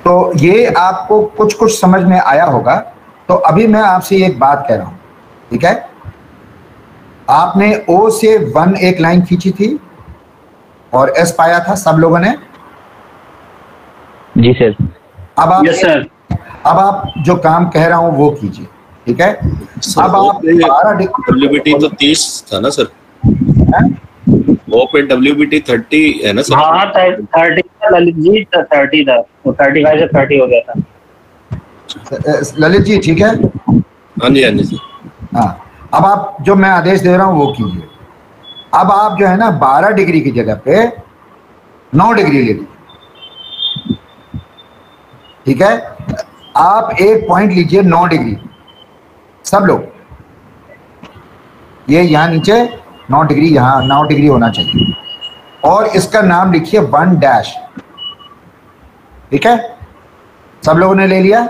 तो ये आपको कुछ कुछ समझ में आया होगा। तो अभी मैं आपसे एक बात कह रहा हूँ, ठीक है। आपने O से 1 एक लाइन खींची थी और S पाया था सब लोगों ने। जी सर। अब आप, यस सर, अब आप जो काम कह रहा हूं वो कीजिए, ठीक है। अब आप WBT तो 30 था ना सर? वो पे WBT 30 है ना सर? हाँ 30 ललित जी, 30 था, वो 35 से 30 हो गया था। ललित जी ठीक है? हाँ जी, हाँ जी। हाँ, अब आप जो मैं आदेश दे रहा हूं वो कीजिए। अब आप जो है ना 12 डिग्री की जगह पे 9 डिग्री ले लीजिए, ठीक है। आप एक पॉइंट लीजिए 9 डिग्री, सब लोग ये यहां नीचे 9 डिग्री, यहां 9 डिग्री होना चाहिए, और इसका नाम लिखिए 1 डैश, ठीक है। सब लोगों ने ले लिया?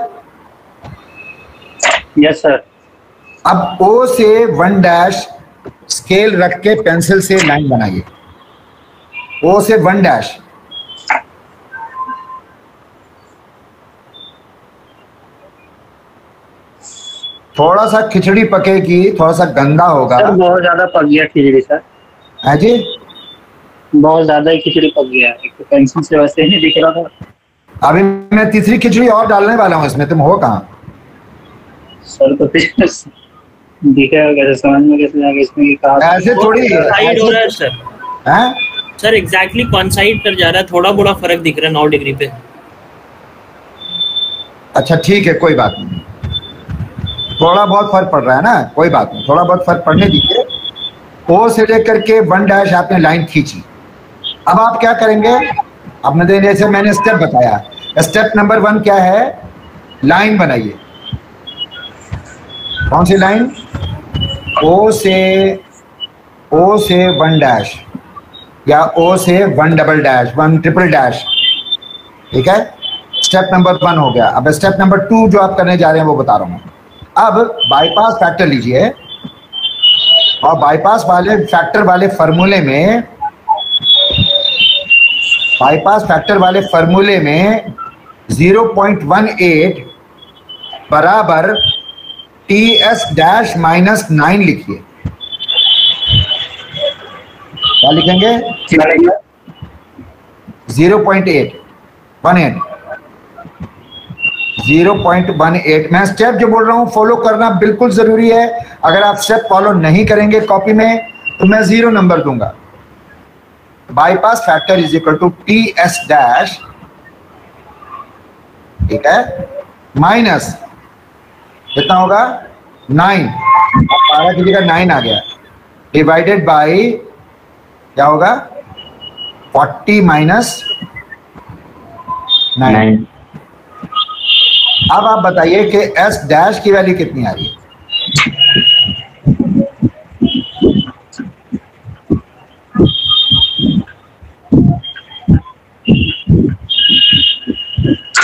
Yes sir. अब O से 1 डैश स्केल रख के पेंसिल से लाइन बनाइए, O से 1 डैश। थोड़ा सा खिचड़ी पकेगी, थोड़ा सा गंदा होगा। सर बहुत ज्यादा पक गया खिचड़ी सर। है जी, बहुत ज्यादा ही खिचड़ी पक गया, एक तो पेंसिल से वैसे ही नहीं दिख रहा था। अभी मैं तीसरी खिचड़ी और डालने वाला हूं इसमें, तुम हो कहाँ? सर तो ठीक है, कैसे समझ में कैसे जाएगा इसमें कि कहा ऐसे थोड़ी साइड हो रहा है सर। हैं? सर एग्जैक्टली कौन साइड कर जा रहा है, थोड़ा बड़ा फर्क दिख रहा है 9 डिग्री पे। अच्छा ठीक है, कोई बात नहीं, थोड़ा बहुत फर्क पड़ रहा है ना, कोई बात नहीं, थोड़ा बहुत फर्क पड़ने दीजिए। ओ से लेकर के 1 डैश आपने लाइन खींची। अब आप क्या करेंगे, आपने तो जैसे मैंने स्टेप बताया, स्टेप नंबर 1 क्या है, लाइन बनाइए। कौन सी लाइन? ओ से 1 डैश या ओ से 1 डबल डैश, 1 ट्रिपल डैश, ठीक है। स्टेप नंबर 1 हो गया। अब स्टेप नंबर 2 जो आप करने जा रहे हैं वो बता रहा हूं। अब बाईपास फैक्टर लीजिए और बाईपास वाले फैक्टर वाले फॉर्मूले में, बाईपास फैक्टर वाले फॉर्मूले में 0.18 बराबर TS डैश माइनस 9 लिखिए। क्या लिखेंगे? 0.18 मैं स्टेप जो बोल रहा हूं फॉलो करना बिल्कुल जरूरी है। अगर आप स्टेप फॉलो नहीं करेंगे कॉपी में तो मैं 0 नंबर दूंगा। Bypass factor is equal to TS dash, ठीक है, माइनस कितना होगा 9, 12 की जगह 9 आ गया, डिवाइडेड बाई क्या होगा 40 माइनस 9। अब आप बताइए कि S डैश की वैल्यू कितनी आ रही है?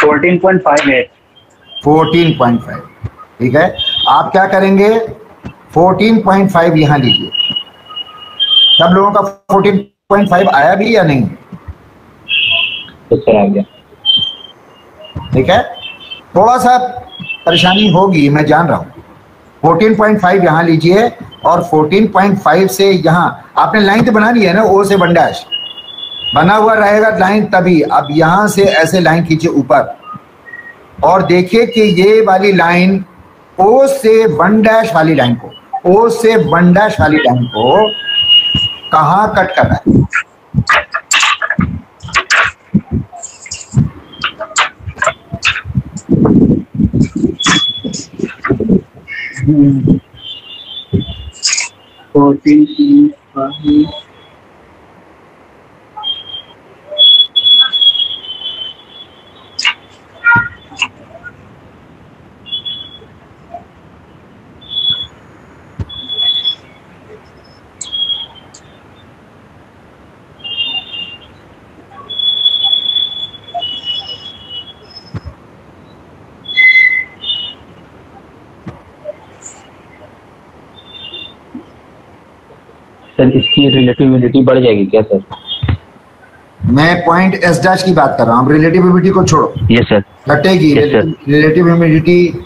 14.5, ठीक है। आप क्या करेंगे, 14.5 यहां लीजिए। सब लोगों का 14.5 आया भी या नहीं? आ गया, ठीक है। थोड़ा सा परेशानी होगी मैं जान रहा हूं। 14.5 यहां लीजिए और 14.5 से यहां आपने लाइन तो बना ली है ना, O से 1 डैश बना हुआ रहेगा लाइन तभी। अब यहां से ऐसे लाइन खींचिए ऊपर और देखिए कि ये वाली लाइन O से 1 डैश वाली लाइन को, O से 1 डैश वाली लाइन को कहां कट कर रहा है? सर इसकी रिलेटिविटी बढ़ जाएगी क्या सर? मैं पॉइंट S डैश की बात कर रहा हूँ, रिलेटिविटी को छोड़ो। यस सर, घटेगी रिलेटिविटी,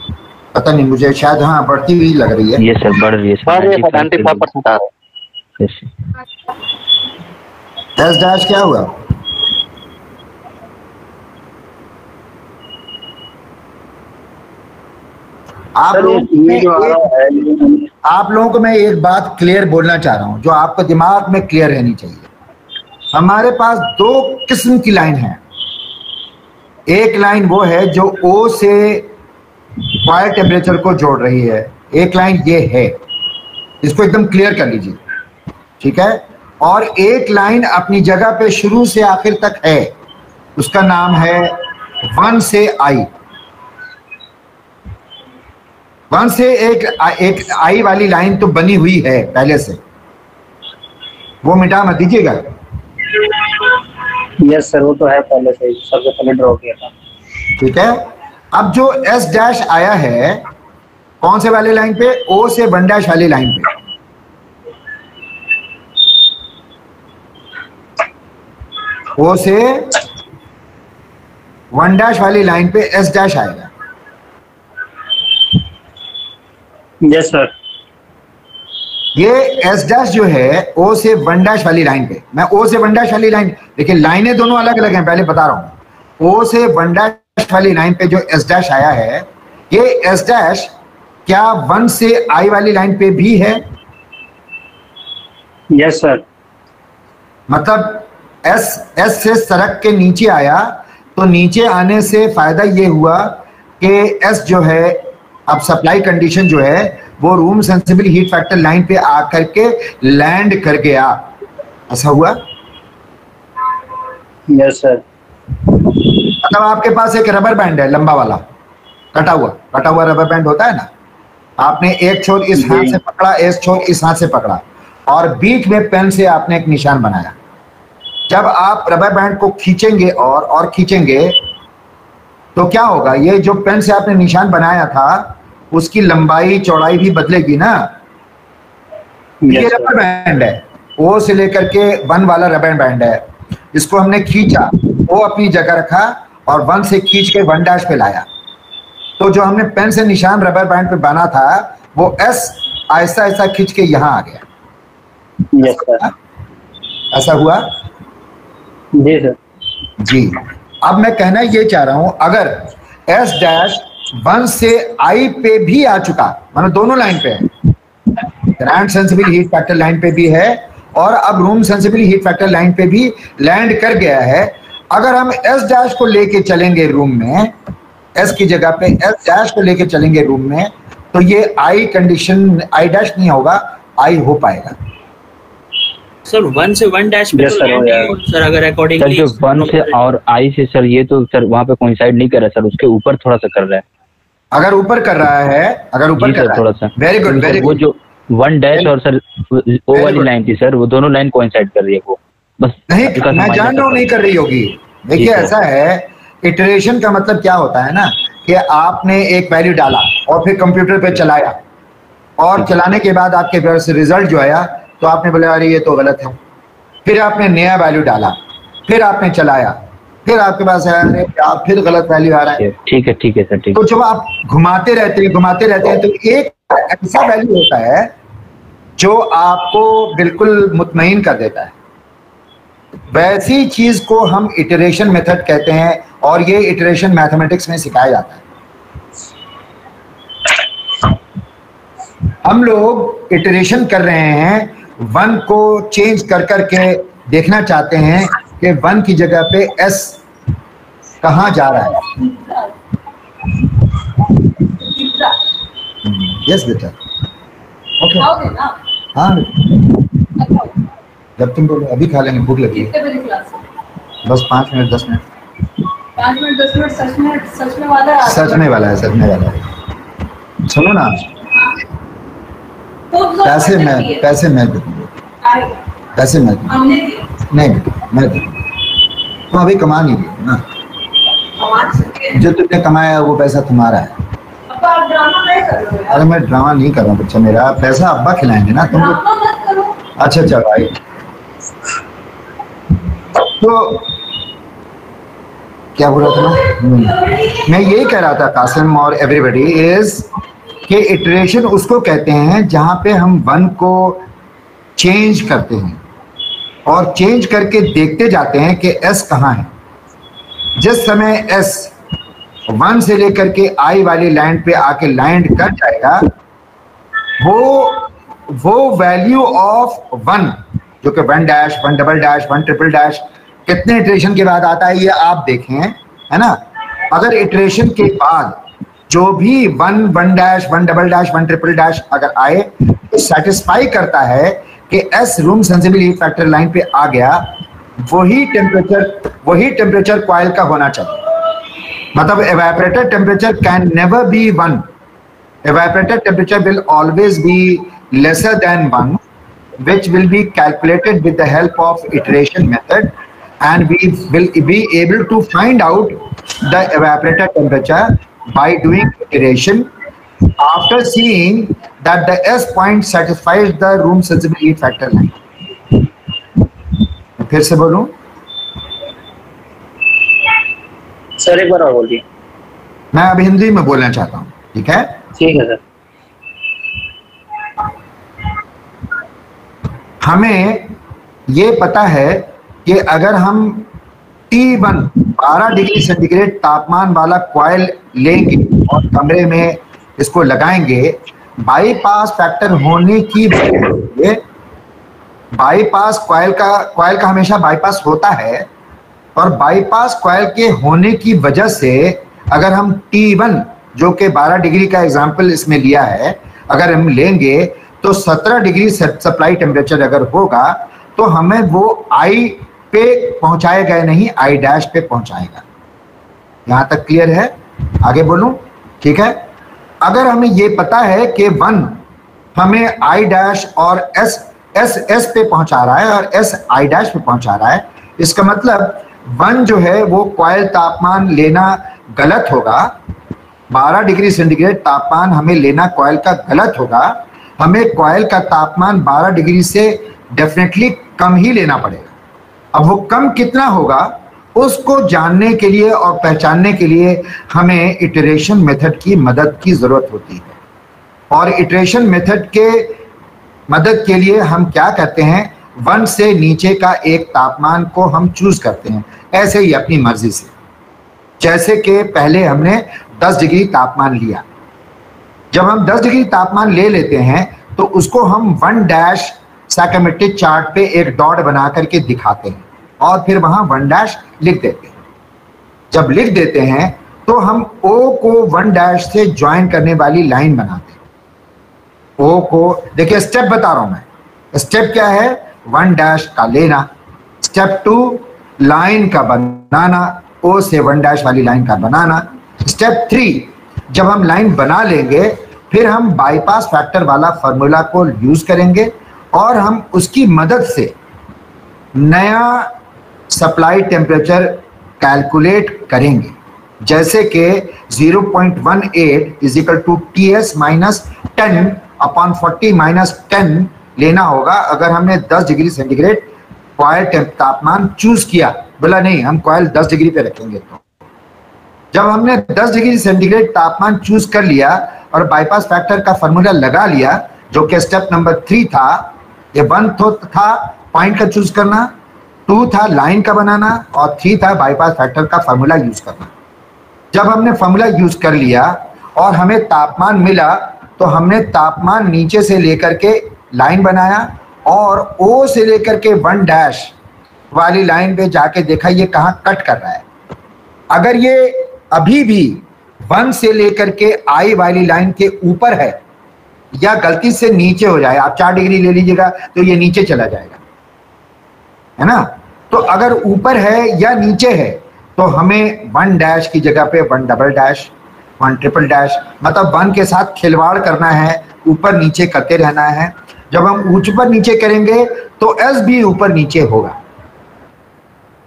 पता नहीं मुझे, शायद हाँ बढ़ती हुई लग रही है। यस सर, बढ़ रही है सर, 95% आ रहा है। S डैश क्या हुआ? आप लोगों को मैं एक बात क्लियर बोलना चाह रहा हूं जो आपको दिमाग में क्लियर रहनी चाहिए। हमारे पास 2 किस्म की लाइन है। एक लाइन वो है जो O से कॉइल टेम्परेचर को जोड़ रही है, एक लाइन ये है, इसको एकदम क्लियर कर लीजिए, ठीक है। और एक लाइन अपनी जगह पे शुरू से आखिर तक है, उसका नाम है 1 से I। 1 से एक I वाली लाइन तो बनी हुई है पहले से, वो मिटा मत दीजिएगा। यस सर, वो तो है पहले से, सबसे पहले ड्रॉ किया था, ठीक है। अब जो S डैश आया है कौन से वाली लाइन पे? O से 1 डैश वाली लाइन पे। O से 1 डैश वाली लाइन पे S डैश आएगा। Yes sir. ये S डैश जो है O से 1 डैश वाली लाइन पे, मैं O से 1 डैश वाली लाइन, देखिए लाइनें दोनों अलग अलग हैं, पहले बता रहा हूं। O से 1 डैश वाली लाइन पे जो S डैश आया है, ये S डैश क्या 1 से I वाली लाइन पे भी है? Yes sir. मतलब एस से सड़क के नीचे आया, तो नीचे आने से फायदा ये हुआ कि एस जो है, अब सप्लाई कंडीशन जो है वो room sensible heat factor line पे आकर के लैंड कर गया, ऐसा हुआ? Yes sir. मतलब आपके पास एक रबर बैंड है लंबा वाला, कटा हुआ रबर बैंड होता है ना, आपने एक छोर इस हाथ से पकड़ा, एक छोर इस हाथ से पकड़ा, और बीच में पेन से आपने एक निशान बनाया। जब आप रबर बैंड को खींचेंगे और खींचेंगे तो क्या होगा, ये जो पेन से आपने निशान बनाया था उसकी लंबाई चौड़ाई भी बदलेगी ना। ये रबर बैंड है, ओ से लेकर के 1 वाला रबर बैंड है, इसको हमने खींचा, वो अपनी जगह रखा और 1 से खींच के 1' पे लाया, तो जो हमने पेन से निशान रबर बैंड पे बना था वो एस ऐसा ऐसा खींच के यहाँ आ गया। Yes sir. ऐसा हुआ? जी सर। जी। अब मैं कहना ये चाह रहा हूं, अगर एस डैश 1 से I पे भी आ चुका, मतलब दोनों लाइन पे है, ground sensible heat factor line पे भी है और अब room sensible heat factor line पे भी लैंड कर गया है, अगर हम एस डैश को लेके चलेंगे रूम में, एस की जगह पे एस डैश को लेके चलेंगे रूम में, तो ये I कंडीशन I डैश नहीं होगा, I हो पाएगा। सर 1 से 1' पे तो सर अगर अकॉर्डिंगली सर जो 1 से और I से सर ये तो सर वहाँ पे कोइंसाइड नहीं कर रहा सर, उसके ऊपर थोड़ा सा कर रहा है। अगर ऊपर कर रहा है, अगर ऊपर कर रहा है, थोड़ा सा वेरी गुड, वेरी वो जो 1' और सर ओ वाली लाइन थी सर, वो दोनों लाइन कोइंसाइड कर रही है, वो बस नहीं, मैं जान रहा हूँ नहीं कर रही होगी। देखिए ऐसा है, इटरेशन का मतलब क्या होता है ना, कि आपने एक वैल्यू डाला और फिर कंप्यूटर पे चलाया, और चलाने के बाद आपके पास रिजल्ट जो आया तो आपने बोला अरे ये तो गलत है, फिर आपने नया वैल्यू डाला, फिर आपने चलाया, फिर आपके पास आया अरे यार फिर गलत वैल्यू आ रहा है। ठीक है सर, ठीक। तो जब आप घुमाते रहते हैं तो एक ऐसा वैल्यू होता है जो आपको बिल्कुल मुतमईन कर देता है। वैसी चीज को हम इटरेशन मेथड कहते हैं, और ये इटरेशन मैथमेटिक्स में सिखाया जाता है। हम लोग इटरेशन कर रहे हैं, 1 को चेंज कर करके देखना चाहते हैं कि 1 की जगह पे S कहाँ जा रहा है। यस बेटा, ओके, हाँ जब तुम बोलो अभी खा लेंगे, भूख लगी है। बस 5 मिनट 10 मिनट। 5 मिनट 10 मिनट सच में वाला है, सच में वाला है। सुनो ना, पैसे मैं नहीं बेटा, मैं तुम अभी कमा नहीं रही ना, जो तुमने कमाया वो पैसा तुम्हारा है। अरे मैं ड्रामा नहीं कर रहा हूँ बच्चा मेरा, पैसा अब्बा खिलाएंगे ना तुमको। अच्छा चलो भाई, तो क्या बोल रहा था मैं यही कह रहा था कासिम और एवरीबॉडी इज कि इटरेशन उसको कहते हैं जहां पे हम 1 को चेंज करते हैं और चेंज करके देखते जाते हैं कि S कहाँ है। जिस समय S 1 से लेकर के I वाली लाइन पे आके लैंड कर जाएगा, वो वैल्यू ऑफ 1 जो कि 1 dash 1 double dash 1 triple dash कितने इटरेशन के बाद आता है ये आप देखें, है ना। अगर इटरेशन के बाद जो भी 1 dash 1 double dash 1 triple dash अगर आए तो सेटिस्फाई करता है कि S room sensible heat factor line पे आ गया, वही टेम्परेचर कॉइल का होना चाहिए। मतलब evaporator temperature can never be 1. Evaporator temperature will always be lesser than 1, which will be calculated with the help of iteration method, and we will be able to find out the evaporator temperature by doing iteration after seeing that the S point satisfies the room sensible heat factor line. फिर से बोलूं sir, एक बार और बोलिए। मैं अब हिंदी में बोलना चाहता हूँ, ठीक है? ठीक है सर। हमें ये पता है कि अगर हम T1 12 डिग्री सेंटीग्रेड तापमान वाला कॉइल लेंगे और कमरे में इसको लगाएंगे, बाईपास फैक्टर होने की वजह से, बाईपास कॉइल का हमेशा बाईपास होता है, और बाईपास कॉइल के होने की वजह से अगर हम T1 जो कि 12 डिग्री का एग्जाम्पल इसमें लिया है, अगर हम लेंगे तो 17 डिग्री सप्लाई टेम्परेचर अगर होगा तो हमें वो I पे पहुंचाएगा नहीं, I डैश पे पहुंचाएगा। यहां तक क्लियर है? आगे बोलूं? ठीक है। अगर हमें ये पता है कि 1 हमें I डैश और S पे पहुंचा रहा है और S I डैश पे पहुंचा रहा है, इसका मतलब 1 जो है वो कॉइल तापमान लेना गलत होगा। 12 डिग्री सेंटीग्रेड तापमान हमें लेना कॉइल का गलत होगा। हमें कॉइल का तापमान 12 डिग्री से डेफिनेटली कम ही लेना पड़ेगा। अब वो कम कितना होगा उसको जानने के लिए और पहचानने के लिए हमें इटरेशन मेथड की मदद की जरूरत होती है। और इटरेशन मेथड के मदद के लिए हम क्या करते हैं, 1 से नीचे का एक तापमान को हम चूज करते हैं, ऐसे ही अपनी मर्जी से। जैसे कि पहले हमने 10 डिग्री तापमान लिया। जब हम 10 डिग्री तापमान ले लेते हैं तो उसको हम 1 डैश साइकोमेट्रिक चार्ट पे एक डॉट बना करके दिखाते हैं और फिर वहां 1 डैश लिख देते हैं। जब लिख देते हैं तो हम O को 1 डैश से ज्वाइन करने वाली लाइन बनाते हैं। O को देखिए, स्टेप बता रहा हूं मैं। स्टेप क्या है? 1 डैश का लेना। स्टेप 2 लाइन का बनाना, O से 1 डैश वाली लाइन का बनाना। स्टेप 3 जब हम लाइन बना लेंगे फिर हम बाईपास फैक्टर वाला फॉर्मूला को यूज करेंगे और हम उसकी मदद से नया सप्लाई टेम्परेचर कैलकुलेट करेंगे। जैसे कि 0.18 is equal to TS minus 10 upon 40 minus 10 लेना होगा अगर हमने 10 डिग्री सेंटीग्रेड कॉइल तापमान चूज किया। बोला नहीं, हम कॉइल 10 डिग्री पे रखेंगे। तो जब हमने 10 डिग्री सेंटीग्रेड तापमान चूज कर लिया और बाईपास फैक्टर का फॉर्मूला लगा लिया, जो कि स्टेप नंबर 3 था। ये 1 तो था पॉइंट का चूज करना, 2 था लाइन का बनाना और 3 था बाईपास फैक्टर का फॉर्मूला यूज करना। जब हमने फॉर्मूला यूज कर लिया और हमें तापमान मिला तो हमने तापमान नीचे से लेकर के लाइन बनाया और O से लेकर के 1 डैश वाली लाइन पे जाके देखा ये कहां कट कर रहा है। अगर ये अभी भी 1 से लेकर के I वाली लाइन के ऊपर है या गलती से नीचे हो जाए, आप 4 डिग्री ले लीजिएगा तो ये नीचे चला जाएगा, है ना। तो अगर ऊपर है या नीचे है तो हमें 1 डैश की जगह पे 1 डबल डैश, 1 ट्रिपल डैश, मतलब 1 के साथ खिलवाड़ करना है, ऊपर नीचे करते रहना है। जब हम ऊपर नीचे करेंगे तो S भी ऊपर नीचे होगा।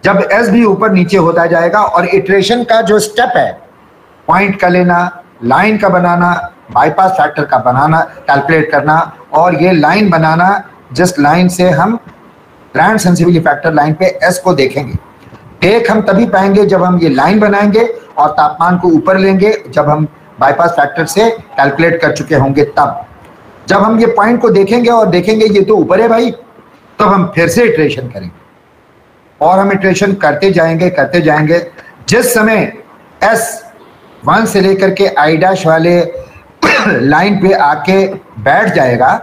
जब S भी ऊपर नीचे होता जाएगा और इटरेशन का जो स्टेप है, पॉइंट का लेना, लाइन का बनाना, बाईपास फैक्टर का बनाना, कैलकुलेट करना और ये लाइन बनाना जिस लाइन से हम ग्रांड सेंसिटिविटी फैक्टर लाइन पे S को देखेंगे। देख हम तभी पाएंगे जब हम ये लाइन बनाएंगे और तापमान को ऊपर लेंगे, जब हम बाईपास फैक्टर से कैलकुलेट कर चुके होंगे। तब जब हम ये पॉइंट को देखेंगे और देखेंगे ये तो ऊपर है भाई, तब हम फिर से इटरेशन करेंगे और हम इटरेशन करते जाएंगे। जिस समय S 1 से लेकर के I डैश वाले लाइन पे आके बैठ जाएगा,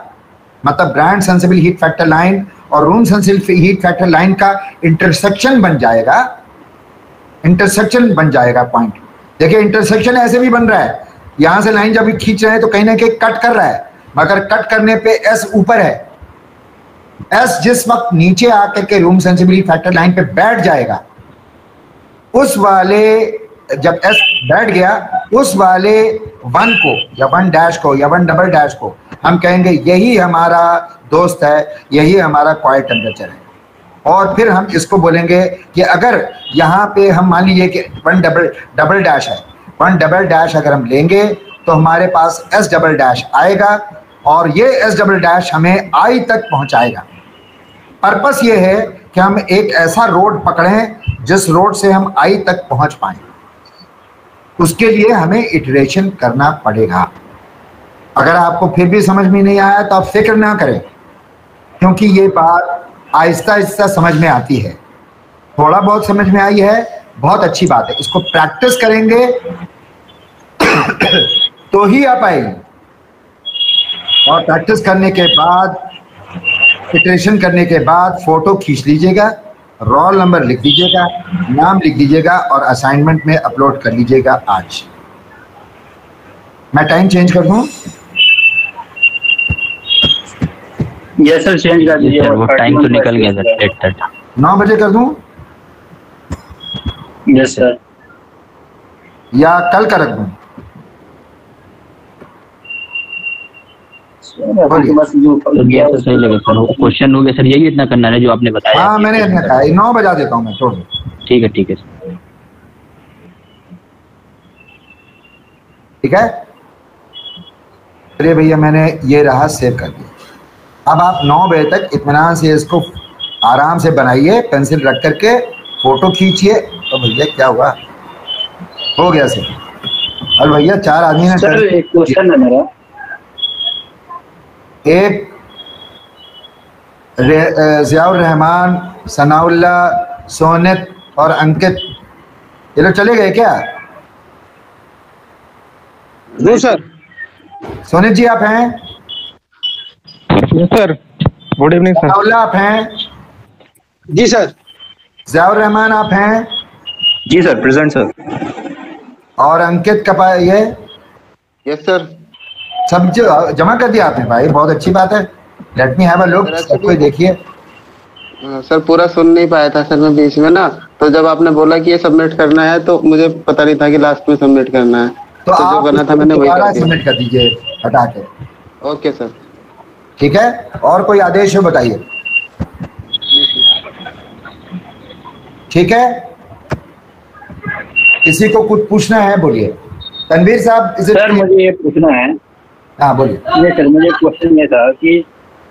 मतलब grand sensible heat factor line और room sensible heat factor line का इंटरसेक्शन बन जाएगा पॉइंट। देखिए इंटरसेक्शन ऐसे भी बन रहा है, यहां से लाइन जब खींच रहे हैं तो कहीं ना कहीं कट कर रहा है, मगर कट करने पे S ऊपर है। S जिस वक्त नीचे आकर के रूम सेंसिबिलिटी फैक्टर लाइन पे बैठ जाएगा, उस वाले जब S बैठ गया उस वाले 1 को या 1 डैश को या 1 डबल डैश को हम कहेंगे यही हमारा दोस्त है, यही हमारा कॉइल टेम्परेचर है। और फिर हम इसको बोलेंगे कि अगर यहाँ पे हम मान लीजिए कि 1 डबल डैश है, 1 डबल डैश अगर हम लेंगे तो हमारे पास S डबल डैश आएगा और ये S डबल डैश हमें I तक पहुंचाएगा। पर्पस ये है कि हम एक ऐसा रोड पकड़ें जिस रोड से हम I तक पहुंच पाए। उसके लिए हमें इटरेशन करना पड़ेगा। अगर आपको फिर भी समझ में नहीं आया तो आप फिक्र ना करें, क्योंकि ये बात आहिस्ता आहिस्ता समझ में आती है। थोड़ा बहुत समझ में आई है, बहुत अच्छी बात है। इसको प्रैक्टिस करेंगे तो ही आप आएगी। और प्रैक्टिस करने के बाद, इटरेशन करने के बाद फोटो खींच लीजिएगा, रोल नंबर लिख दीजिएगा, नाम लिख दीजिएगा और असाइनमेंट में अपलोड कर लीजिएगा आज। मैं टाइम चेंज कर दूं? यस सर, चेंज कर दीजिए। वो टाइम तो निकल गया सर, 8:30। 9 बजे कर दूं यस सर, या कल का रख दूं? बस जो गया तो सही लगा सर। क्वेश्चन हो गया सर, यही इतना करना है जो आपने बताया। हाँ मैंने इतना कहा, 9 बजा देता हूँ मैं, छोड़ दो। ठीक है सर। ठीक है, अरे भैया मैंने ये रहा, सेव कर दिया। अब आप 9 बजे तक इत्मीनान से इसको आराम से बनाइए, पेंसिल रख करके फोटो खींचिए। तो भैया क्या हुआ, हो गया सर। और भैया 4 आदमी ने सर एक क्वेश्चन है मेरा। एक ज़ियाउर रहमान, सनाउल्ला, सोनित और अंकित, ये लोग चले गए क्या? No sir. सोनित जी आप हैं? Sir good evening sir. Sanaullah आप हैं? जी सर। ज़ियाउर रहमान आप हैं? जी सर, प्रेजेंट सर। और अंकित ये यस सर। सब जमा कर दिया आपने भाई, बहुत अच्छी बात है। Let me have a look, सब कोई देखिए। सर पूरा सुन नहीं पाया था सर मैं बीच में ना, तो जब आपने बोला कि ये सबमिट करना है तो मुझे पता नहीं था कि लास्ट में सबमिट करना है। तो जो आप बना था मैंने वही कर दिया। सबमिट कर दीजिए हटा के। Okay sir. ठीक है, और कोई आदेश हो बताइए। ठीक है, किसी को कुछ पूछना है बोलिए। तनवीर साहब सर मुझे ये पूछना है। हाँ बोलिए। ये सर मुझे क्वेश्चन ये था कि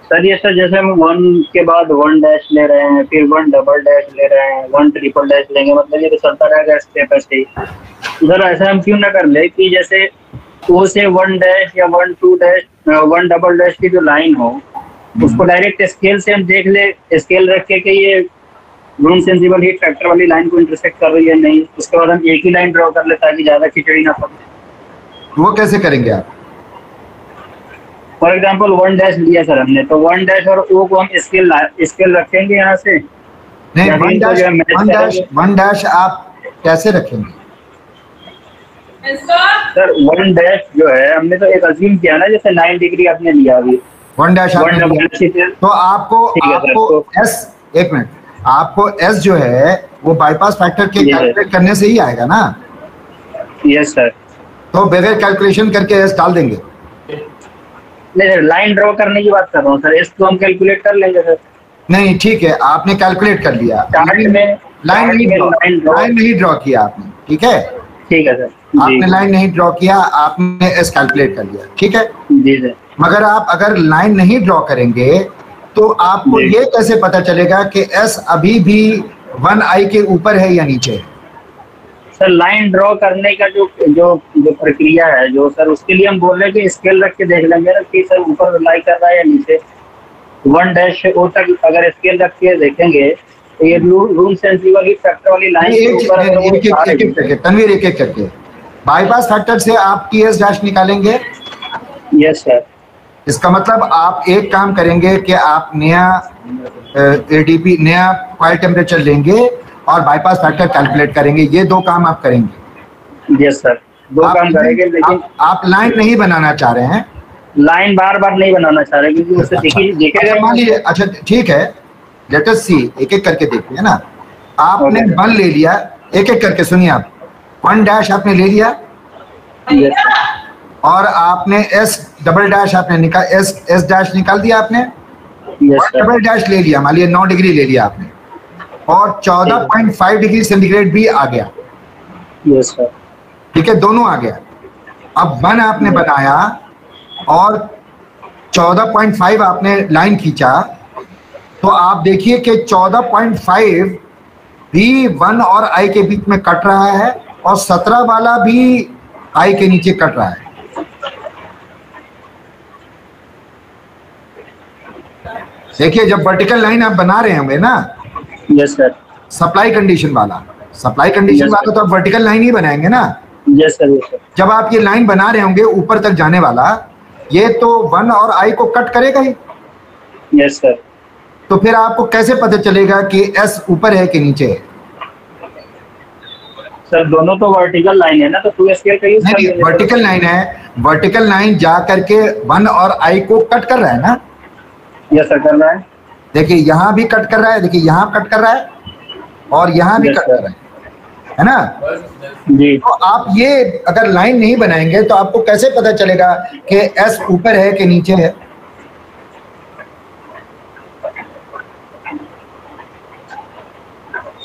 सर ये सर जैसे हम 1 के बाद 1 डैश ले रहे हैं, फिर 1 डबल डैश ले रहे हैं, 1 ट्रिपल डैश लेंगे, मतलब ये तो चलता रहेगा स्टेप बाय स्टेप। सर ऐसा हम क्यों ना कर ले कि जैसे O से 1 डैश या 1 2 डैश 1 डबल डैश की जो लाइन हो उसको डायरेक्ट स्केल से हम देख ले, स्केल रख के कि ये रूम सेंसिबल हीट फैक्टर वाली लाइन को इंटरसेक्ट कर रही है नहीं, उसके बाद हम एक ही लाइन ड्रॉ कर ले ताकि ज्यादा खिचड़ी ना पड़े। वो कैसे करेंगे आप? फॉर एग्जाम्पल 1 डैश लिया सर हमने, तो 1 डैश और O को हम स्केल रखेंगे यहाँ से नहीं, 1 डैश आप कैसे रखेंगे? सर 1 डैश जो है हमने तो एक अज्यूम किया ना, जैसे 9 डिग्री आपने लिया अभी 1 डैश आपने लिया, तो आपको एस, एक मिनट, आपको एस जो है वो बाईपास फैक्टर के कैलकुलेट करने से ही आएगा ना? Yes sir. तो बगैर कैलकुलेशन करके एस डाल देंगे? नहीं सर, लाइन ड्रॉ करने की बात कर रहा हूँ सर, एस को हम कैलकुलेट कर लेंगे सर। नहीं ठीक है, आपने कैलकुलेट कर लिया, लाइन नहीं ड्रॉ किया आपने। ठीक है सर, आपने लाइन नहीं ड्रॉ किया, आपने एस कैलकुलेट कर लिया। ठीक है जी सर। मगर आप अगर लाइन नहीं ड्रॉ करेंगे तो आपको ये कैसे पता चलेगा कि एस अभी भी 1i के ऊपर है या नीचे है? सर लाइन ड्रॉ करने का जो प्रक्रिया है जो सर, उसके लिए हम बोल रहे हैं कि स्केल रख के देख लेंगे ना कि सर ऊपर लाई कर रहा है या नीचे। 1 डैश से O तक अगर स्केल रख के देखेंगे तो ये रूम सेंसिबल हीट फैक्टर वाली लाइन के ऊपर। तनवीर एक एक करके बाईपास फैक्टर से आप TS डैश निकालेंगे। Yes sir. इसका मतलब आप एक काम करेंगे कि आप नया ADP नया कॉइल टेम्परेचर लेंगे और बाईपास फैक्टर कैलकुलेट करेंगे, ये 2 काम आप करेंगे। यस सर, 2 काम करेंगे, लेकिन आप लाइन नहीं बनाना चाह रहे हैं। लाइन बार बार नहीं बनाना चाह रहे क्योंकि उससे देखेगा। मान लीजिए, अच्छा ठीक है, लेट अस सी, एक एक करके देखते हैं ना। आपने 1 ले लिया, एक एक करके सुनिए आप। 1 डैश आपने ले लिया और आपने एस डबल डैश आपने एस डैश निकाल दिया आपने। 1 डबल डैश ले लिया, मान लिया 9 डिग्री ले लिया आपने और 14.5 डिग्री सेंटीग्रेड भी आ गया। Yes sir. ठीक है, दोनों आ गया। अब 1 आपने बनाया और 14.5 आपने लाइन खींचा, तो आप देखिए कि 14.5 भी 1 और I के बीच में कट रहा है और 17 वाला भी I के नीचे कट रहा है। देखिए जब वर्टिकल लाइन आप बना रहे होंगे ना, यस सर, सप्लाई कंडीशन वाला तो आप वर्टिकल लाइन ही बनाएंगे ना। Yes sir. जब आप ये लाइन बना रहे होंगे ऊपर तक जाने वाला, ये तो 1 और I को कट करेगा ही। Yes sir. तो फिर आपको कैसे पता चलेगा कि S ऊपर है कि नीचे है? सर दोनों तो वर्टिकल लाइन है ना, तो 2 स्केल का यूज नहीं, वर्टिकल लाइन है, वर्टिकल लाइन जा करके 1 और I को कट कर रहा है ना? यस सर, कर रहा है। देखिए यहाँ भी कट कर रहा है, देखिए यहाँ कट कर रहा है और यहाँ भी कट कर रहा है ना जी। तो आप ये अगर लाइन नहीं बनाएंगे तो आपको कैसे पता चलेगा कि S ऊपर है कि नीचे है?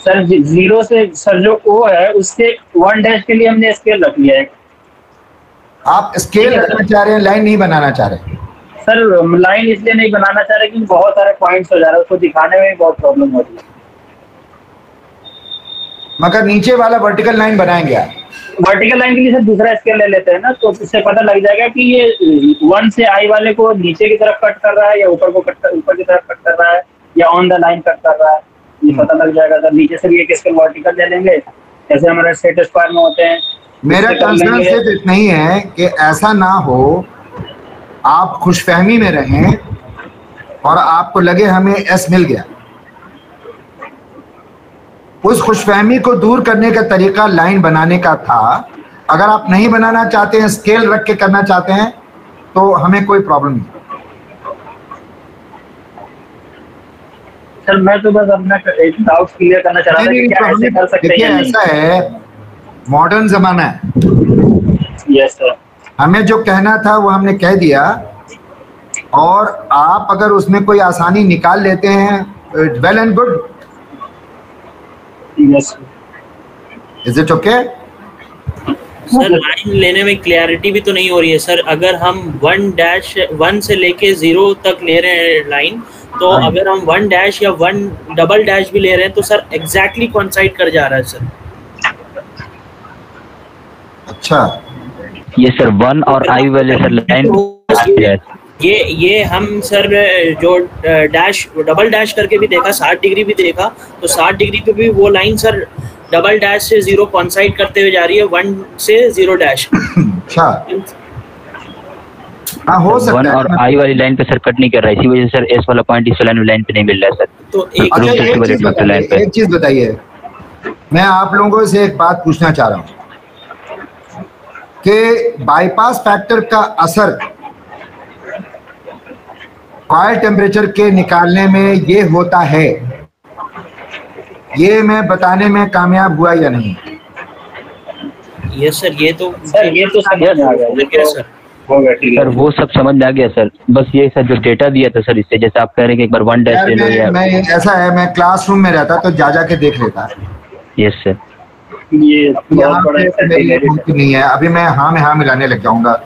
सर 0 से सर जो O है उसके 1 डैश के लिए हमने स्केल रख लिया है। आप स्केल रखना चाह रहे हैं, लाइन नहीं बनाना चाह रहे? सर लाइन इसलिए नहीं बनाना चाह रहे क्योंकि बहुत सारे पॉइंट्स हो जा रहे हैं, उसको दिखाने में भी बहुत प्रॉब्लम हो रही है। मगर नीचे वाला वर्टिकल लाइन बनाएंगे आप? वर्टिकल लाइन के लिए सर दूसरा स्केल ले लेते हैं ना, तो इससे पता लग जाएगा कि ये 1 से I वाले को नीचे की तरफ कट कर रहा है या ऊपर की तरफ कट कर रहा है या ऑन द लाइन कट कर रहा है, ये पता लग जाएगा। सर नीचे से भी एक स्केल वर्टिकल ले लेंगे, जैसे हमारे सेट स्क्वायर में होते हैं। मेरा कंसर्न सिर्फ इतना ही है कि ऐसा ना हो आप खुशफहमी में रहें और आपको लगे हमें S मिल गया। उस खुशफहमी को दूर करने का तरीका लाइन बनाने का था। अगर आप नहीं बनाना चाहते हैं, स्केल रख के करना चाहते हैं, तो हमें कोई प्रॉब्लम नहीं। सर मैं तो बस अपना एक डाउट क्लियर करना चाह रहा था कि क्या ऐसे कर सकते हैं या नहीं। ऐसा है, मॉडर्न जमाना है। Yes sir. हमें जो कहना था वो हमने कह दिया, और आप अगर उसमें कोई आसानी निकाल लेते हैं, well and good. Yes. Is it okay? Sir line लेने में क्लैरिटी भी तो नहीं हो रही है सर। अगर हम 1 से लेके 0 तक ले रहे हैं लाइन, तो अगर हम 1 डैश या 1 डबल डैश भी ले रहे हैं तो सर एग्जैक्टली कॉइंसाइड कर जा रहा है सर। अच्छा, ये सर 1 और I वाले सर लाइन ये हम सर जो डैश डबल डैश करके भी देखा, 60 डिग्री भी देखा, तो 60 डिग्री पे भी वो लाइन सर डबल डैश से 0 कॉइंसाइड करते हुए जा रही है 1 से 0 डैश। अच्छा, हाँ हो सकता 1 है। और I वाली लाइन पे सर कट नहीं कर रहा है, इसी वजह से सर S वाला पॉइंट इस लाइन पे नहीं मिल रहा है सर। तो एक चीज बताइए, मैं आप लोगों से एक बात पूछना चाह रहा हूँ कि बाईपास फैक्टर का असर कॉइल टेम्परेचर के निकालने में ये होता है, ये मैं बताने में कामयाब हुआ या नहीं? यस सर, ये तो समझ में आ गया सर। सर वो सब समझ में आ गया सर, बस ये सर जो डेटा दिया था सर, इससे जैसे आप कह रहे हैं कि एक बार 1 डैश ले लो या मैं ऐसा है, मैं क्लासरूम में रहता तो जा के देख लेता। Yes sir. ये यहाँ पे मेरी मुमकिन नहीं है, अभी मैं हाँ में हाँ मिलाने लग जाऊंगा।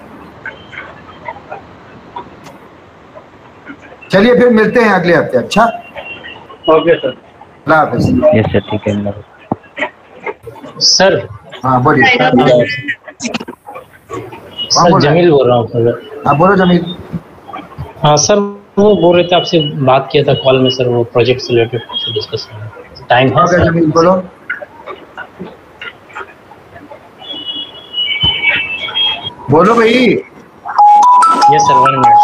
चलिए फिर मिलते हैं अगले हफ्ते। अच्छा ओके सर, अल्लाह हाफिज़। यस सर, ठीक है सर। हाँ बोलिए सर जमील बोल रहा हूँ सर। हाँ बोलो जमील। हाँ सर, वो बोल रहे थे आपसे बात किया था कॉल में सर, वो प्रोजेक्ट से रिलेटेड डिस्कस करना। टाइम है सर? जमील बोलो। बोलो भाई। Yes sir, 1 minute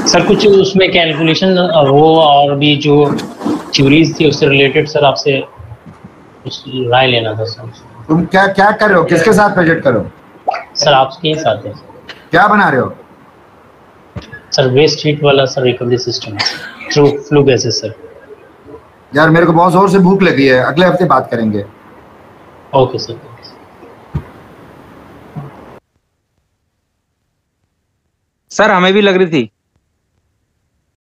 sir. कुछ उसमें कैलकुलेशन वो और भी जो थ्योरीज थी उससे रिलेटेड सर आपसे कुछ राय लेना था सर। तुम क्या क्या कर रहे हो, किसके साथ प्रोजेक्ट करो? सर आपके ही साथ है। क्या बना रहे हो? सर वेस्ट हीट वाला sir recovery system through flue gases sir. यार मेरे को बहुत जोर से भूख लगी है, अगले हफ्ते बात करेंगे। Okay sir. सर हमें भी लग रही थी।